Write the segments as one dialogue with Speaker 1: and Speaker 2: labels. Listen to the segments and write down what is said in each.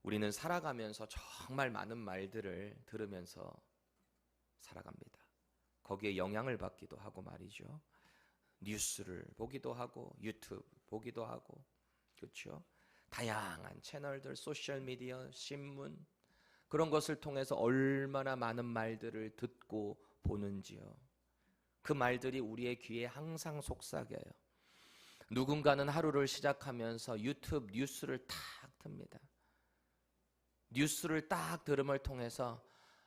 Speaker 1: 우리는 살아가면서 정말 많은 말들을 들으면서 살아갑니다. 거기에 영향을 받기도 하고 말이죠. 뉴스를 보기도 하고 유튜브 보기도 하고, 그렇죠? 다양한 채널들, 소셜미디어, 신문, 그런 것을 통해서 얼마나 많은 말들을 듣고 보는지요. 그 말들이 우리의 귀에 항상 속삭여요. 누군가는 하루를 시작하면서 유튜브 뉴스를 탁 틉니다. 뉴스를 딱 들음을 통해서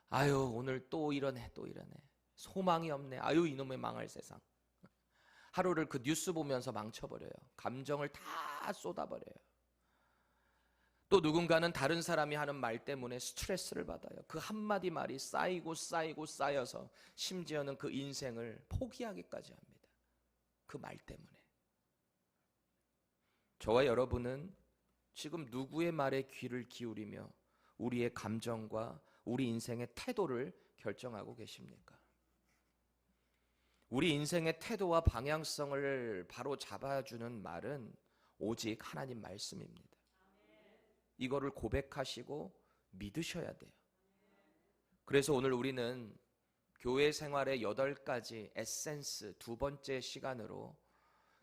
Speaker 1: 아유, 오늘 또 이러네, 또 이러네, 소망이 없네, 아유, 이놈의 망할 세상. 하루를 그 뉴스 보면서 망쳐버려요. 감정을 다 쏟아버려요. 또 누군가는 다른 사람이 하는 말 때문에 스트레스를 받아요. 그 한마디 말이 쌓이고 쌓이고 쌓여서 심지어는 그 인생을 포기하기까지 합니다. 그 말 때문에. 저와 여러분은 지금 누구의 말에 귀를 기울이며 우리의 감정과 우리 인생의 태도를 결정하고 계십니까? 우리 인생의 태도와 방향성을 바로 잡아주는 말은 오직 하나님 말씀입니다. 이거를 고백하시고 믿으셔야 돼요. 그래서 오늘 우리는 교회 생활의 8가지 에센스, 두 번째 시간으로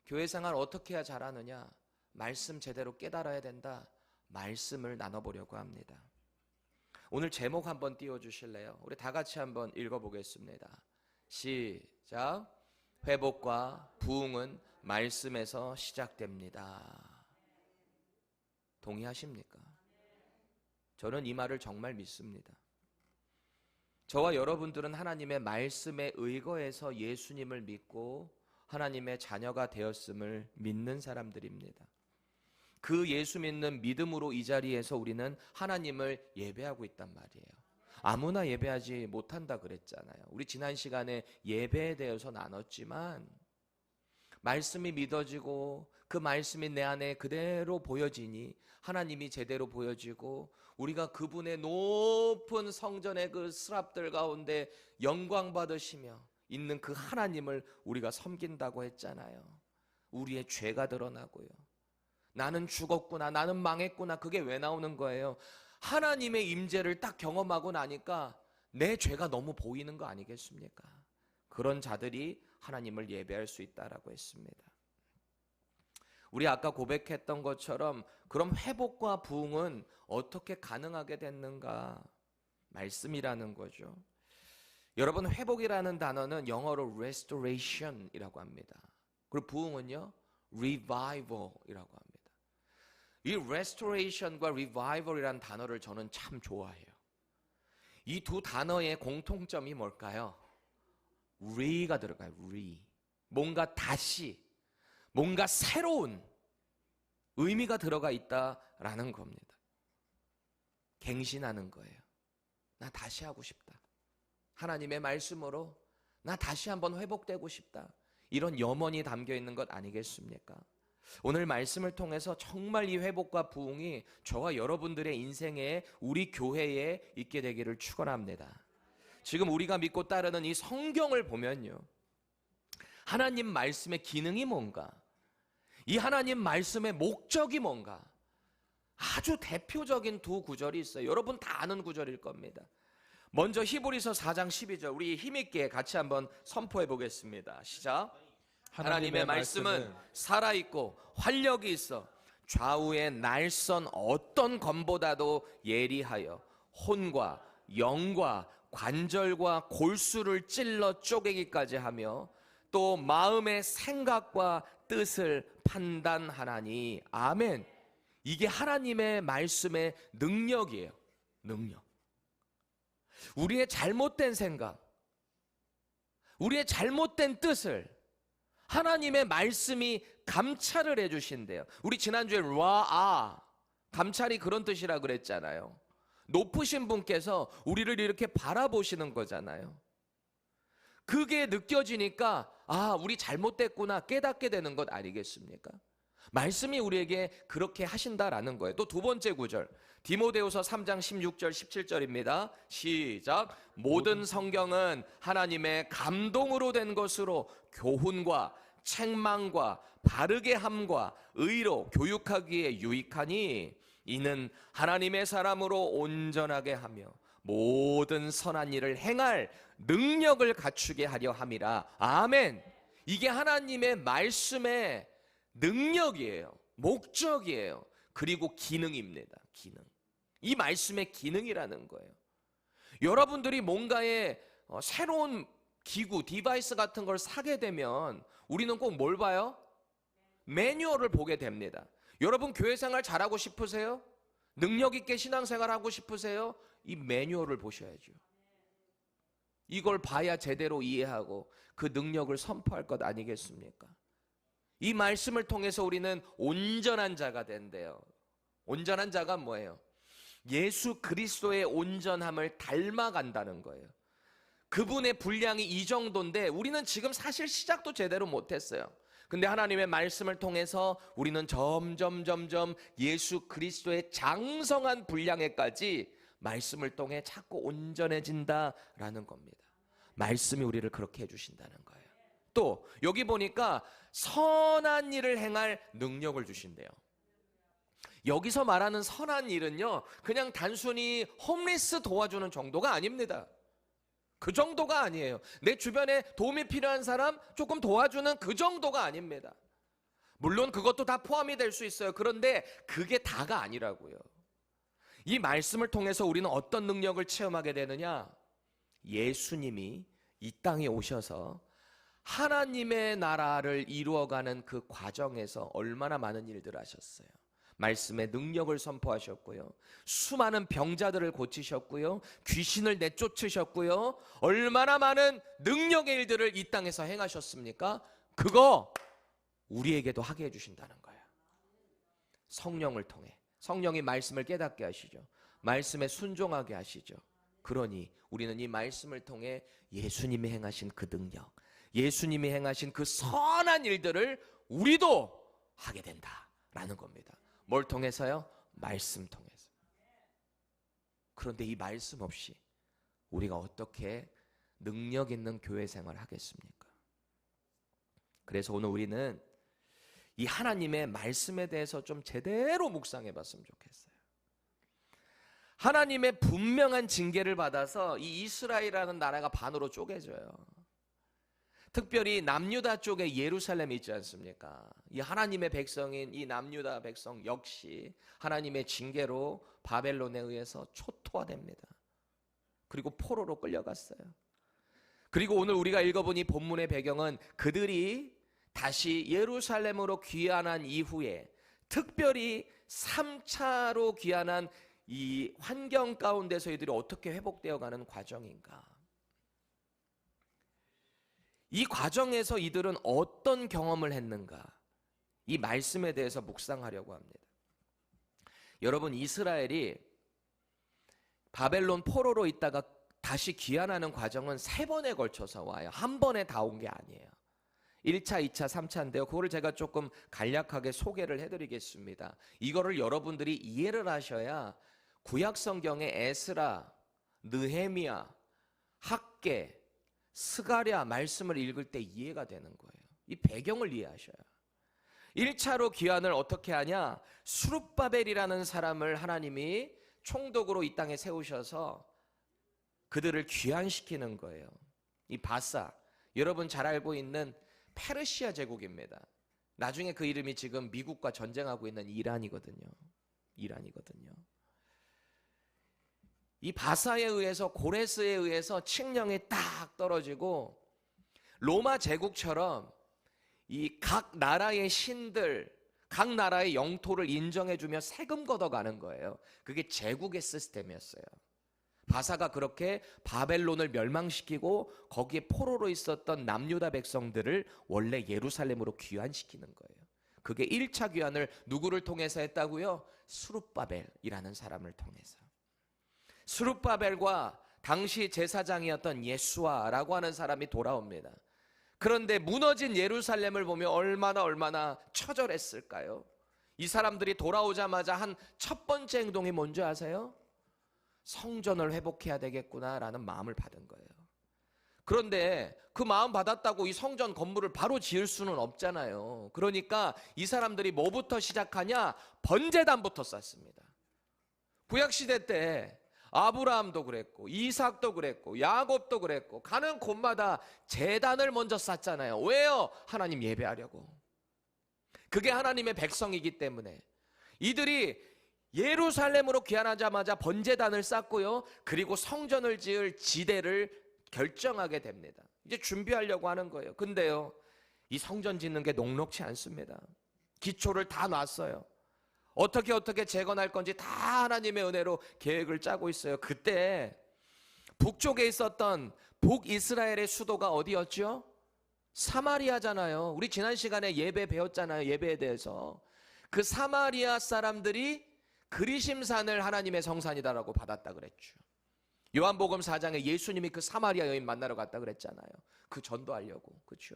Speaker 1: 교회 생활 어떻게 해야 잘하느냐, 말씀 제대로 깨달아야 된다, 말씀을 나눠보려고 합니다. 오늘 제목 한번 띄워주실래요? 우리 다 같이 한번 읽어보겠습니다. 시작. 회복과 부흥은 말씀에서 시작됩니다. 동의하십니까? 저는 이 말을 정말 믿습니다. 저와 여러분들은 하나님의 말씀에 의거해서 예수님을 믿고 하나님의 자녀가 되었음을 믿는 사람들입니다. 그 예수 믿는 믿음으로 이 자리에서 우리는 하나님을 예배하고 있단 말이에요. 아무나 예배하지 못한다 그랬잖아요. 우리 지난 시간에 예배에 대해서 나눴지만 말씀이 믿어지고 그 말씀이 내 안에 그대로 보여지니 하나님이 제대로 보여지고 우리가 그분의 높은 성전의 그 스랍들 가운데 영광 받으시며 있는 그 하나님을 우리가 섬긴다고 했잖아요. 우리의 죄가 드러나고요. 나는 죽었구나, 나는 망했구나. 그게 왜 나오는 거예요? 하나님의 임재를 딱 경험하고 나니까 내 죄가 너무 보이는 거 아니겠습니까? 그런 자들이 하나님을 예배할 수 있다라고 했습니다. 우리 아까 고백했던 것처럼 그럼 회복과 부흥은 어떻게 가능하게 됐는가? 말씀이라는 거죠. 여러분, 회복이라는 단어는 영어로 restoration이라고 합니다. 그리고 부흥은요, revival이라고 합니다. 이 restoration과 revival이라는 단어를 저는 참 좋아해요. 이 두 단어의 공통점이 뭘까요? re가 들어가요. re. 뭔가 다시, 뭔가 새로운 의미가 들어가 있다라는 겁니다. 갱신하는 거예요. 나 다시 하고 싶다. 하나님의 말씀으로 나 다시 한번 회복되고 싶다. 이런 염원이 담겨 있는 것 아니겠습니까? 오늘 말씀을 통해서 정말 이 회복과 부흥이 저와 여러분들의 인생에, 우리 교회에 있게 되기를 축원합니다. 지금 우리가 믿고 따르는 이 성경을 보면요, 하나님 말씀의 기능이 뭔가, 이 하나님 말씀의 목적이 뭔가, 아주 대표적인 두 구절이 있어요. 여러분 다 아는 구절일 겁니다. 먼저 히브리서 4장 12절 우리 힘있게 같이 한번 선포해 보겠습니다. 시작. 하나님의 말씀은 살아있고 활력이 있어 좌우의 날선 어떤 검보다도 예리하여 혼과 영과 관절과 골수를 찔러 쪼개기까지 하며 또 마음의 생각과 뜻을 판단하나니. 아멘. 이게 하나님의 말씀의 능력이에요. 능력. 우리의 잘못된 생각, 우리의 잘못된 뜻을 하나님의 말씀이 감찰을 해주신대요. 우리 지난주에 감찰이 그런 뜻이라 그랬잖아요. 높으신 분께서 우리를 이렇게 바라보시는 거잖아요. 그게 느껴지니까 우리 잘못됐구나 깨닫게 되는 것 아니겠습니까? 말씀이 우리에게 그렇게 하신다라는 거예요. 또 두 번째 구절 디모데후서 3장 16절 17절입니다. 시작. 모든 성경은 하나님의 감동으로 된 것으로 교훈과 책망과 바르게 함과 의로 교육하기에 유익하니 이는 하나님의 사람으로 온전하게 하며 모든 선한 일을 행할 능력을 갖추게 하려 함이라. 아멘. 이게 하나님의 말씀의 능력이에요. 목적이에요. 그리고 기능입니다. 기능. 이 말씀의 기능이라는 거예요. 여러분들이 뭔가의 새로운 기구, 디바이스 같은 걸 사게 되면 우리는 꼭 뭘 봐요? 매뉴얼을 보게 됩니다. 여러분 교회 생활 잘하고 싶으세요? 능력 있게 신앙생활 하고 싶으세요? 이 매뉴얼을 보셔야죠. 이걸 봐야 제대로 이해하고 그 능력을 선포할 것 아니겠습니까? 이 말씀을 통해서 우리는 온전한 자가 된대요. 온전한 자가 뭐예요? 예수 그리스도의 온전함을 닮아간다는 거예요. 그분의 분량이 이 정도인데 우리는 지금 사실 시작도 제대로 못했어요. 근데 하나님의 말씀을 통해서 우리는 점점 예수 그리스도의 장성한 분량에까지 말씀을 통해 자꾸 온전해진다라는 겁니다. 말씀이 우리를 그렇게 해주신다는 거예요. 또 여기 보니까 선한 일을 행할 능력을 주신대요. 여기서 말하는 선한 일은요, 그냥 단순히 홈리스 도와주는 정도가 아닙니다. 그 정도가 아니에요. 내 주변에 도움이 필요한 사람 조금 도와주는 그 정도가 아닙니다. 물론 그것도 다 포함이 될 수 있어요. 그런데 그게 다가 아니라고요. 이 말씀을 통해서 우리는 어떤 능력을 체험하게 되느냐? 예수님이 이 땅에 오셔서 하나님의 나라를 이루어가는 그 과정에서 얼마나 많은 일들을 하셨어요. 말씀의 능력을 선포하셨고요. 수많은 병자들을 고치셨고요. 귀신을 내쫓으셨고요. 얼마나 많은 능력의 일들을 이 땅에서 행하셨습니까? 그거 우리에게도 하게 해주신다는 거예요. 성령을 통해. 성령이 말씀을 깨닫게 하시죠. 말씀에 순종하게 하시죠. 그러니 우리는 이 말씀을 통해 예수님이 행하신 그 능력, 예수님이 행하신 그 선한 일들을 우리도 하게 된다라는 겁니다. 뭘 통해서요? 말씀 통해서. 그런데 이 말씀 없이 우리가 어떻게 능력 있는 교회 생활을 하겠습니까? 그래서 오늘 우리는 이 하나님의 말씀에 대해서 좀 제대로 묵상해 봤으면 좋겠어요. 하나님의 분명한 징계를 받아서 이 이스라엘이라는 나라가 반으로 쪼개져요. 특별히 남유다 쪽에 예루살렘이 있지 않습니까? 이 하나님의 백성인 이 남유다 백성 역시 하나님의 징계로 바벨론에 의해서 초토화됩니다. 그리고 포로로 끌려갔어요. 그리고 오늘 우리가 읽어본 이 본문의 배경은 그들이 다시 예루살렘으로 귀환한 이후에 특별히 3차로 귀환한 이 환경 가운데서 이들이 어떻게 회복되어 가는 과정인가? 이 과정에서 이들은 어떤 경험을 했는가? 이 말씀에 대해서 묵상하려고 합니다. 여러분, 이스라엘이 바벨론 포로로 있다가 다시 귀환하는 과정은 3번에 걸쳐서 와요. 한 번에 다 온 게 아니에요. 1차, 2차, 3차인데요. 그거를 제가 조금 간략하게 소개를 해드리겠습니다. 이거를 여러분들이 이해를 하셔야 구약 성경의 에스라, 느헤미야, 학개, 스가랴 말씀을 읽을 때 이해가 되는 거예요. 이 배경을 이해하셔야. 1차로 귀환을 어떻게 하냐? 수룹바벨이라는 사람을 하나님이 총독으로 이 땅에 세우셔서 그들을 귀환시키는 거예요. 이 바사, 여러분 잘 알고 있는 페르시아 제국입니다. 나중에 그 이름이 지금 미국과 전쟁하고 있는 이란이거든요. 이 바사에 의해서, 고레스에 의해서 칙령이 딱 떨어지고 로마 제국처럼 이 각 나라의 신들, 각 나라의 영토를 인정해주며 세금 걷어가는 거예요. 그게 제국의 시스템이었어요. 바사가 그렇게 바벨론을 멸망시키고 거기에 포로로 있었던 남유다 백성들을 원래 예루살렘으로 귀환시키는 거예요. 그게 1차 귀환을 누구를 통해서 했다고요? 수룹바벨이라는 사람을 통해서. 수룹바벨과 당시 제사장이었던 예수아라고 하는 사람이 돌아옵니다. 그런데 무너진 예루살렘을 보며 얼마나 처절했을까요? 이 사람들이 돌아오자마자 한 첫 번째 행동이 뭔지 아세요? 성전을 회복해야 되겠구나라는 마음을 받은 거예요. 그런데 그 마음 받았다고 이 성전 건물을 바로 지을 수는 없잖아요. 그러니까 이 사람들이 뭐부터 시작하냐? 번제단부터 쌓습니다. 구약시대 때 아브라함도 그랬고 이삭도 그랬고 야곱도 그랬고 가는 곳마다 제단을 먼저 쌓잖아요. 왜요? 하나님 예배하려고. 그게 하나님의 백성이기 때문에. 이들이 예루살렘으로 귀환하자마자 번제단을 쌓고요, 그리고 성전을 지을 지대를 결정하게 됩니다. 이제 준비하려고 하는 거예요. 근데요, 이 성전 짓는 게 녹록치 않습니다. 기초를 다 놨어요. 어떻게 재건할 건지 다 하나님의 은혜로 계획을 짜고 있어요. 그때 북쪽에 있었던 북이스라엘의 수도가 어디였죠? 사마리아잖아요. 우리 지난 시간에 예배 배웠잖아요. 예배에 대해서. 그 사마리아 사람들이 그리심산을 하나님의 성산이다라고 받았다 그랬죠. 요한복음 4장에 예수님이 그 사마리아 여인 만나러 갔다 그랬잖아요. 그 전도하려고. 그렇죠?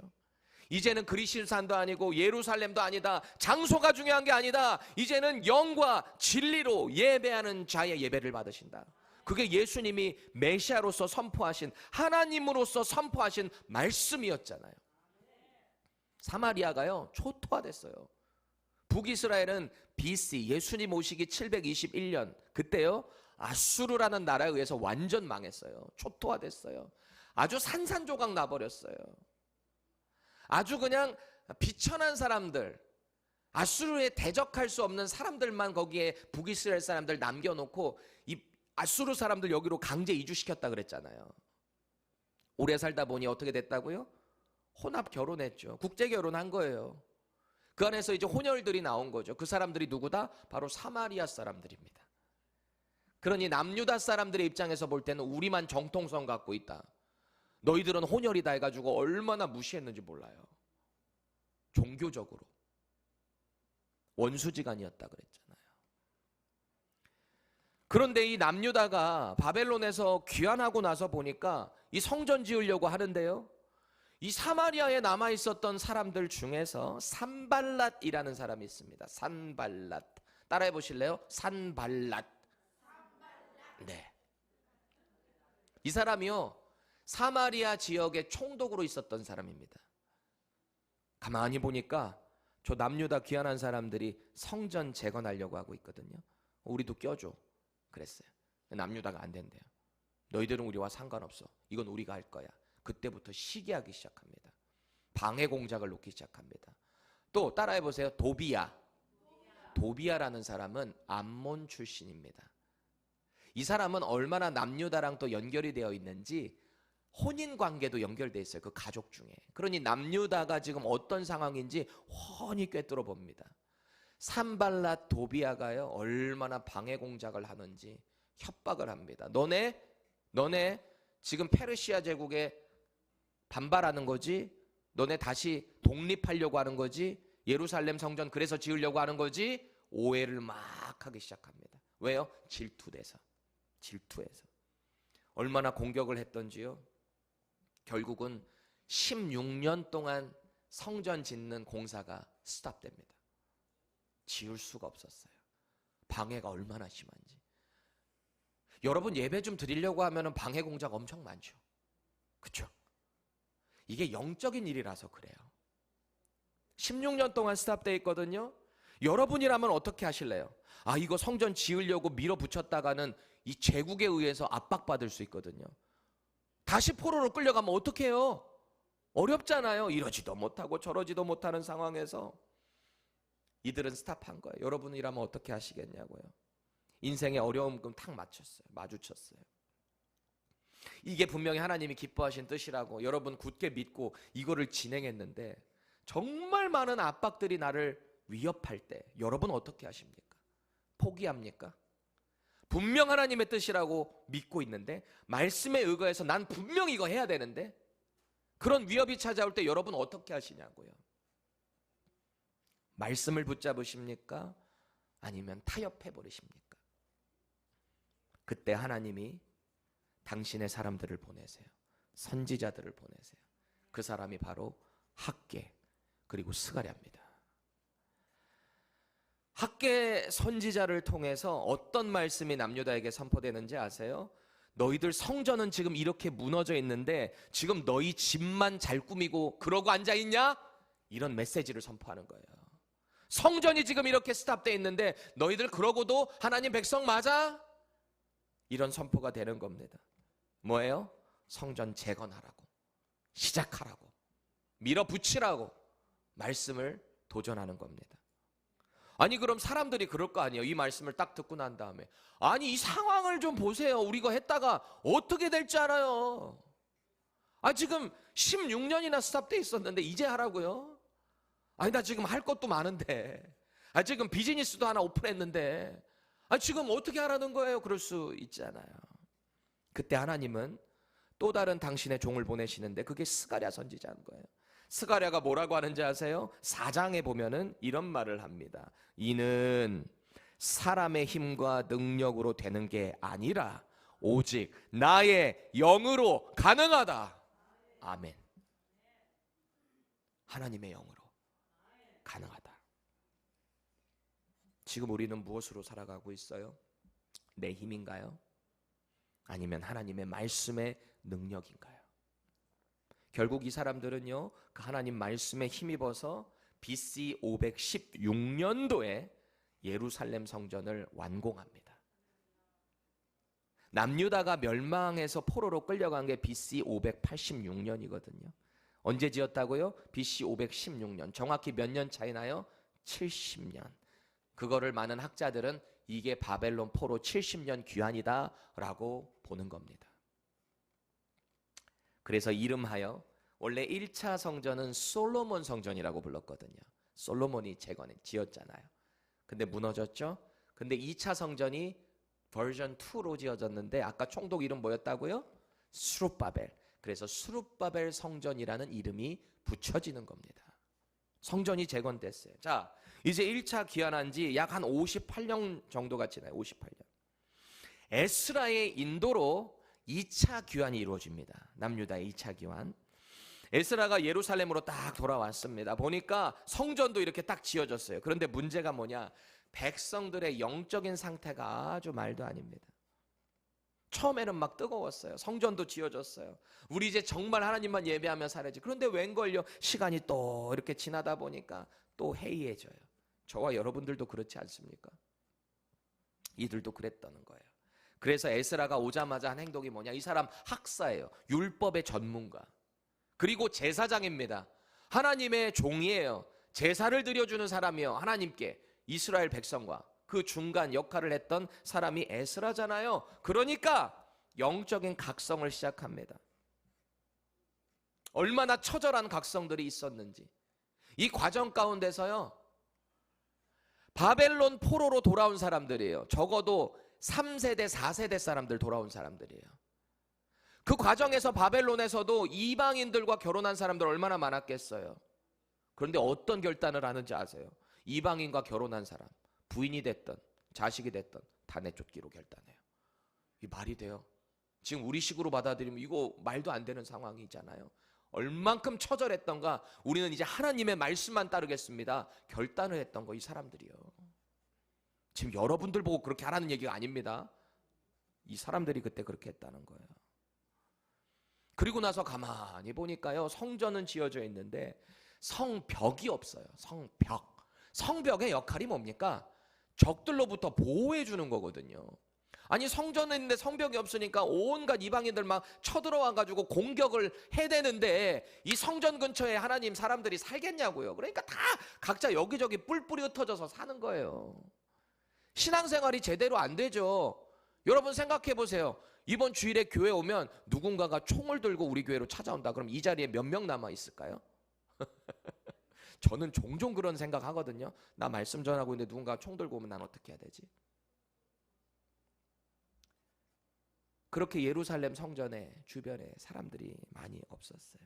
Speaker 1: 이제는 그리심산도 아니고 예루살렘도 아니다. 장소가 중요한 게 아니다. 이제는 영과 진리로 예배하는 자의 예배를 받으신다. 그게 예수님이 메시아로서 선포하신, 하나님으로서 선포하신 말씀이었잖아요. 사마리아가요 초토화됐어요. 북이스라엘은 BC 예수님 오시기 721년 그때요 아수르라는 나라에 의해서 완전 망했어요. 초토화됐어요. 아주 산산조각 나버렸어요. 아주 그냥 비천한 사람들, 아수르에 대적할 수 없는 사람들만 거기에 북이스라엘 사람들 남겨놓고 이 아수르 사람들 여기로 강제 이주시켰다 그랬잖아요. 오래 살다 보니 어떻게 됐다고요? 혼합 결혼했죠. 국제 결혼한 거예요. 그 안에서 이제 혼혈들이 나온 거죠. 그 사람들이 누구다? 바로 사마리아 사람들입니다. 그러니 남유다 사람들의 입장에서 볼 때는 우리만 정통성 갖고 있다, 너희들은 혼혈이다 해가지고 얼마나 무시했는지 몰라요. 종교적으로 원수지간이었다 그랬잖아요. 그런데 이 남유다가 바벨론에서 귀환하고 나서 보니까 이 성전 지으려고 하는데요, 이 사마리아에 남아있었던 사람들 중에서 산발랏이라는 사람이 있습니다. 산발랏. 따라해 보실래요? 산발랏. 네. 이 사람이요 사마리아 지역의 총독으로 있었던 사람입니다. 가만히 보니까 저 남유다 귀환한 사람들이 성전 재건하려고 하고 있거든요. 우리도 껴줘 그랬어요. 남유다가 안 된대요. 너희들은 우리와 상관없어. 이건 우리가 할 거야. 그때부터 시기하기 시작합니다. 방해 공작을 놓기 시작합니다. 또 따라해 보세요. 도비야. 도비야라는 사람은 암몬 출신입니다. 이 사람은 얼마나 남유다랑 또 연결이 되어 있는지 혼인 관계도 연결되어 있어요. 그 가족 중에. 그러니 남유다가 지금 어떤 상황인지 훤히 꿰뚫어 봅니다. 산발랏 도비야가요 얼마나 방해 공작을 하는지 협박을 합니다. 너네 지금 페르시아 제국에 반발하는 거지? 너네 다시 독립하려고 하는 거지? 예루살렘 성전 그래서 지으려고 하는 거지? 오해를 막 하기 시작합니다. 왜요? 질투에서. 얼마나 공격을 했던지요. 결국은 16년 동안 성전 짓는 공사가 스탑됩니다. 지을 수가 없었어요. 방해가 얼마나 심한지. 여러분 예배 좀 드리려고 하면 방해 공작 엄청 많죠. 그렇죠? 이게 영적인 일이라서 그래요. 16년 동안 스탑되어 있거든요. 여러분이라면 어떻게 하실래요? 아, 이거 성전 지으려고 밀어붙였다가는 이 제국에 의해서 압박받을 수 있거든요. 다시 포로로 끌려가면 어떻게 해요? 어렵잖아요. 이러지도 못하고 저러지도 못하는 상황에서 이들은 스탑한 거예요. 여러분이라면 어떻게 하시겠냐고요. 인생의 어려움 탁 마주쳤어요. 이게 분명히 하나님이 기뻐하신 뜻이라고 여러분 굳게 믿고 이거를 진행했는데 정말 많은 압박들이 나를 위협할 때 여러분 어떻게 하십니까? 포기합니까? 분명 하나님의 뜻이라고 믿고 있는데 말씀에 의거해서 난 분명 이거 해야 되는데 그런 위협이 찾아올 때 여러분 어떻게 하시냐고요. 말씀을 붙잡으십니까? 아니면 타협해버리십니까? 그때 하나님이 당신의 사람들을 보내세요. 선지자들을 보내세요. 그 사람이 바로 학개 그리고 스가랴입니다. 학개 선지자를 통해서 어떤 말씀이 남유다에게 선포되는지 아세요? 너희들 성전은 지금 이렇게 무너져 있는데 지금 너희 집만 잘 꾸미고 그러고 앉아있냐? 이런 메시지를 선포하는 거예요. 성전이 지금 이렇게 스탑되어 있는데 너희들 그러고도 하나님 백성 맞아? 이런 선포가 되는 겁니다. 뭐예요? 성전 재건하라고, 시작하라고, 밀어붙이라고 말씀을 도전하는 겁니다. 아니 그럼 사람들이 그럴 거 아니에요. 이 말씀을 딱 듣고 난 다음에 아니 이 상황을 좀 보세요. 우리가 했다가 어떻게 될지 알아요. 지금 16년이나 스탑돼 있었는데 이제 하라고요? 아니 나 지금 할 것도 많은데, 지금 비즈니스도 하나 오픈했는데, 지금 어떻게 하라는 거예요? 그럴 수 있잖아요. 그때 하나님은 또 다른 당신의 종을 보내시는데 그게 스가랴 선지자인 거예요. 스가랴가 뭐라고 하는지 아세요? 4장에 보면은 이런 말을 합니다. 이는 사람의 힘과 능력으로 되는 게 아니라 오직 나의 영으로 가능하다. 아멘. 하나님의 영으로 가능하다. 지금 우리는 무엇으로 살아가고 있어요? 내 힘인가요? 아니면 하나님의 말씀의 능력인가요? 결국 이 사람들은요, 그 하나님 말씀에 힘입어서 BC 516년도에 예루살렘 성전을 완공합니다. 남유다가 멸망해서 포로로 끌려간 게 BC 586년이거든요. 언제 지었다고요? BC 516년. 정확히 몇 년 차이나요? 70년. 그거를 많은 학자들은 이게 바벨론 포로 70년 귀환이다라고 보는 겁니다. 그래서 이름하여 원래 1차 성전은 솔로몬 성전이라고 불렀거든요. 솔로몬이 지었잖아요. 근데 무너졌죠? 근데 2차 성전이 버전 2로 지어졌는데 아까 총독 이름 뭐였다고요? 스룹바벨. 그래서 스룹바벨 성전이라는 이름이 붙여지는 겁니다. 성전이 재건됐어요. 자, 이제 1차 귀환한 지 약 한 58년 정도가 지나요. 58년. 에스라의 인도로 2차 귀환이 이루어집니다. 남유다의 2차 귀환. 에스라가 예루살렘으로 딱 돌아왔습니다. 보니까 성전도 이렇게 딱 지어졌어요. 그런데 문제가 뭐냐? 백성들의 영적인 상태가 아주 말도 아닙니다. 처음에는 막 뜨거웠어요. 성전도 지어졌어요. 우리 이제 정말 하나님만 예배하며 살아야지. 그런데 웬걸요? 시간이 또 이렇게 지나다 보니까 또 해이해져요. 저와 여러분들도 그렇지 않습니까? 이들도 그랬다는 거예요. 그래서 에스라가 오자마자 한 행동이 뭐냐? 이 사람 학사예요. 율법의 전문가. 그리고 제사장입니다. 하나님의 종이에요. 제사를 드려주는 사람이요. 하나님께 이스라엘 백성과 그 중간 역할을 했던 사람이 에스라잖아요. 그러니까 영적인 각성을 시작합니다. 얼마나 처절한 각성들이 있었는지. 이 과정 가운데서요, 바벨론 포로로 돌아온 사람들이에요. 적어도 3세대, 4세대 사람들 돌아온 사람들이에요. 그 과정에서 바벨론에서도 이방인들과 결혼한 사람들 얼마나 많았겠어요. 그런데 어떤 결단을 하는지 아세요? 이방인과 결혼한 사람, 부인이 됐든 자식이 됐든 다 내쫓기로 결단해요. 이 말이 돼요? 지금 우리식으로 받아들이면 이거 말도 안 되는 상황이잖아요. 얼만큼 처절했던가. 우리는 이제 하나님의 말씀만 따르겠습니다. 결단을 했던 거 이 사람들이요. 지금 여러분들 보고 그렇게 하라는 얘기가 아닙니다. 이 사람들이 그때 그렇게 했다는 거예요. 그리고 나서 가만히 보니까요, 성전은 지어져 있는데 성벽이 없어요. 성벽. 성벽의 역할이 뭡니까? 적들로부터 보호해 주는 거거든요. 아니 성전에 있는데 성벽이 없으니까 온갖 이방인들 막 쳐들어와 가지고 공격을 해대는데 이 성전 근처에 하나님 사람들이 살겠냐고요. 그러니까 다 각자 여기저기 뿔뿔이 흩어져서 사는 거예요. 신앙생활이 제대로 안 되죠. 여러분 생각해 보세요. 이번 주일에 교회 오면 누군가가 총을 들고 우리 교회로 찾아온다. 그럼 이 자리에 몇 명 남아 있을까요? 저는 종종 그런 생각 하거든요. 나 말씀 전하고 있는데 누군가 총 들고 오면 난 어떻게 해야 되지? 그렇게 예루살렘 성전의 주변에 사람들이 많이 없었어요.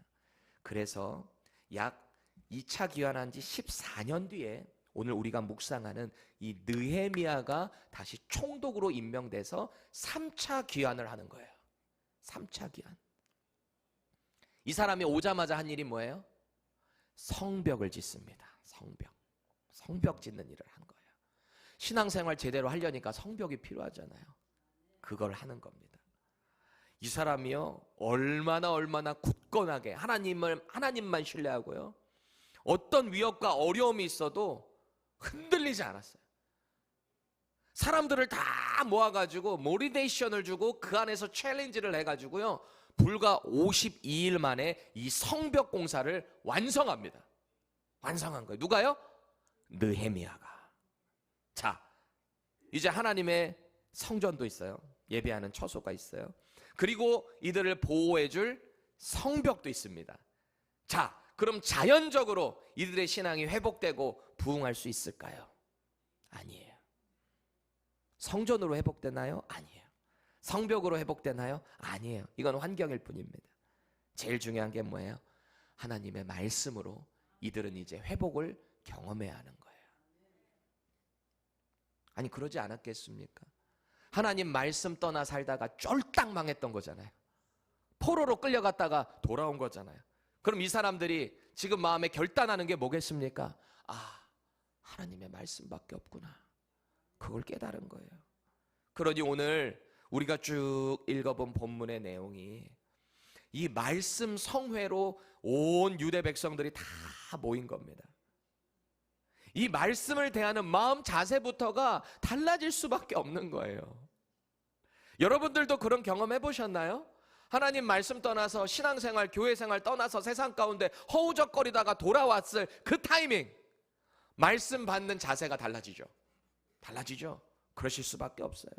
Speaker 1: 그래서 약 2차 귀환한 지 14년 뒤에 오늘 우리가 묵상하는 이 느헤미야가 다시 총독으로 임명돼서 3차 귀환을 하는 거예요. 3차 귀환. 이 사람이 오자마자 한 일이 뭐예요? 성벽을 짓습니다. 성벽 짓는 일을 한 거예요. 신앙생활 제대로 하려니까 성벽이 필요하잖아요. 그걸 하는 겁니다. 이 사람이요, 얼마나 굳건하게 하나님만 신뢰하고요, 어떤 위협과 어려움이 있어도 흔들리지 않았어요. 사람들을 다 모아가지고 모리데이션을 주고 그 안에서 챌린지를 해가지고요, 불과 52일 만에 이 성벽 공사를 완성합니다. 완성한 거예요. 누가요? 느헤미야가. 자, 이제 하나님의 성전도 있어요. 예배하는 처소가 있어요. 그리고 이들을 보호해줄 성벽도 있습니다. 자, 그럼 자연적으로 이들의 신앙이 회복되고 부흥할 수 있을까요? 아니에요. 성전으로 회복되나요? 아니에요. 성벽으로 회복되나요? 아니에요. 이건 환경일 뿐입니다. 제일 중요한 게 뭐예요? 하나님의 말씀으로 이들은 이제 회복을 경험해야 하는 거예요. 아니, 그러지 않았겠습니까? 하나님 말씀 떠나 살다가 쫄딱 망했던 거잖아요. 포로로 끌려갔다가 돌아온 거잖아요. 그럼 이 사람들이 지금 마음에 결단하는 게 뭐겠습니까? 아, 하나님의 말씀밖에 없구나. 그걸 깨달은 거예요. 그러니 오늘 우리가 쭉 읽어본 본문의 내용이 이 말씀 성회로 온 유대 백성들이 다 모인 겁니다. 이 말씀을 대하는 마음 자세부터가 달라질 수밖에 없는 거예요. 여러분들도 그런 경험 해보셨나요? 하나님 말씀 떠나서 신앙생활, 교회생활 떠나서 세상 가운데 허우적거리다가 돌아왔을 그 타이밍, 말씀 받는 자세가 달라지죠. 달라지죠. 그러실 수밖에 없어요.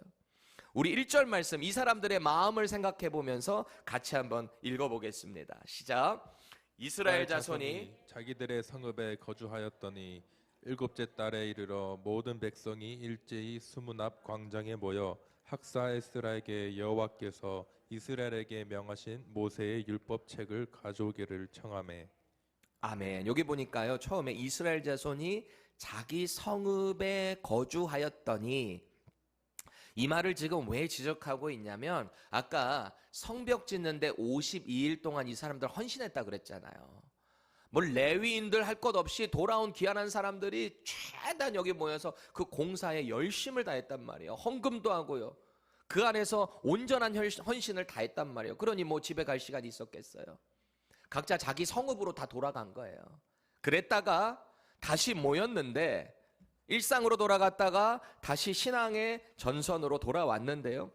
Speaker 1: 우리 1절 말씀, 이 사람들의 마음을 생각해 보면서 같이 한번 읽어보겠습니다. 시작. 이스라엘 자손이
Speaker 2: 자기들의 성읍에 거주하였더니 일곱째 달에 이르러 모든 백성이 일제히 수문 앞 광장에 모여 학사에스라에게 여호와께서 이스라엘에게 명하신 모세의 율법책을 가져오기를 청하매.
Speaker 1: 아멘. 여기 보니까요, 처음에 이스라엘 자손이 자기 성읍에 거주하였더니, 이 말을 지금 왜 지적하고 있냐면 아까 성벽 짓는데 52일 동안 이 사람들 헌신했다 그랬잖아요. 뭐 레위인들 할 것 없이 돌아온 귀환한 사람들이 최대한 여기 모여서 그 공사에 열심을 다했단 말이에요. 헌금도 하고요. 그 안에서 온전한 헌신을 다했단 말이에요. 그러니 뭐 집에 갈 시간이 있었겠어요. 각자 자기 성읍으로 다 돌아간 거예요. 그랬다가 다시 모였는데, 일상으로 돌아갔다가 다시 신앙의 전선으로 돌아왔는데요,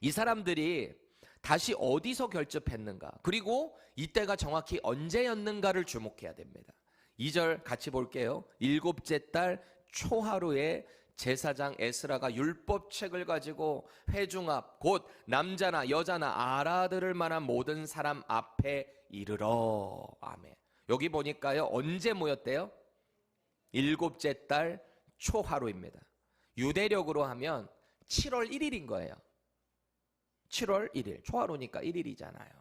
Speaker 1: 이 사람들이 다시 어디서 결집했는가, 그리고 이때가 정확히 언제였는가를 주목해야 됩니다. 2절 같이 볼게요. 일곱째 달 초하루에 제사장 에스라가 율법책을 가지고 회중 앞, 곧 남자나 여자나 알아들을 만한 모든 사람 앞에 이르러. 아멘. 여기 보니까요, 언제 모였대요? 일곱째 달 초하루입니다. 유대력으로 하면 7월 1일인 거예요. 7월 1일. 초하루니까 1일이잖아요.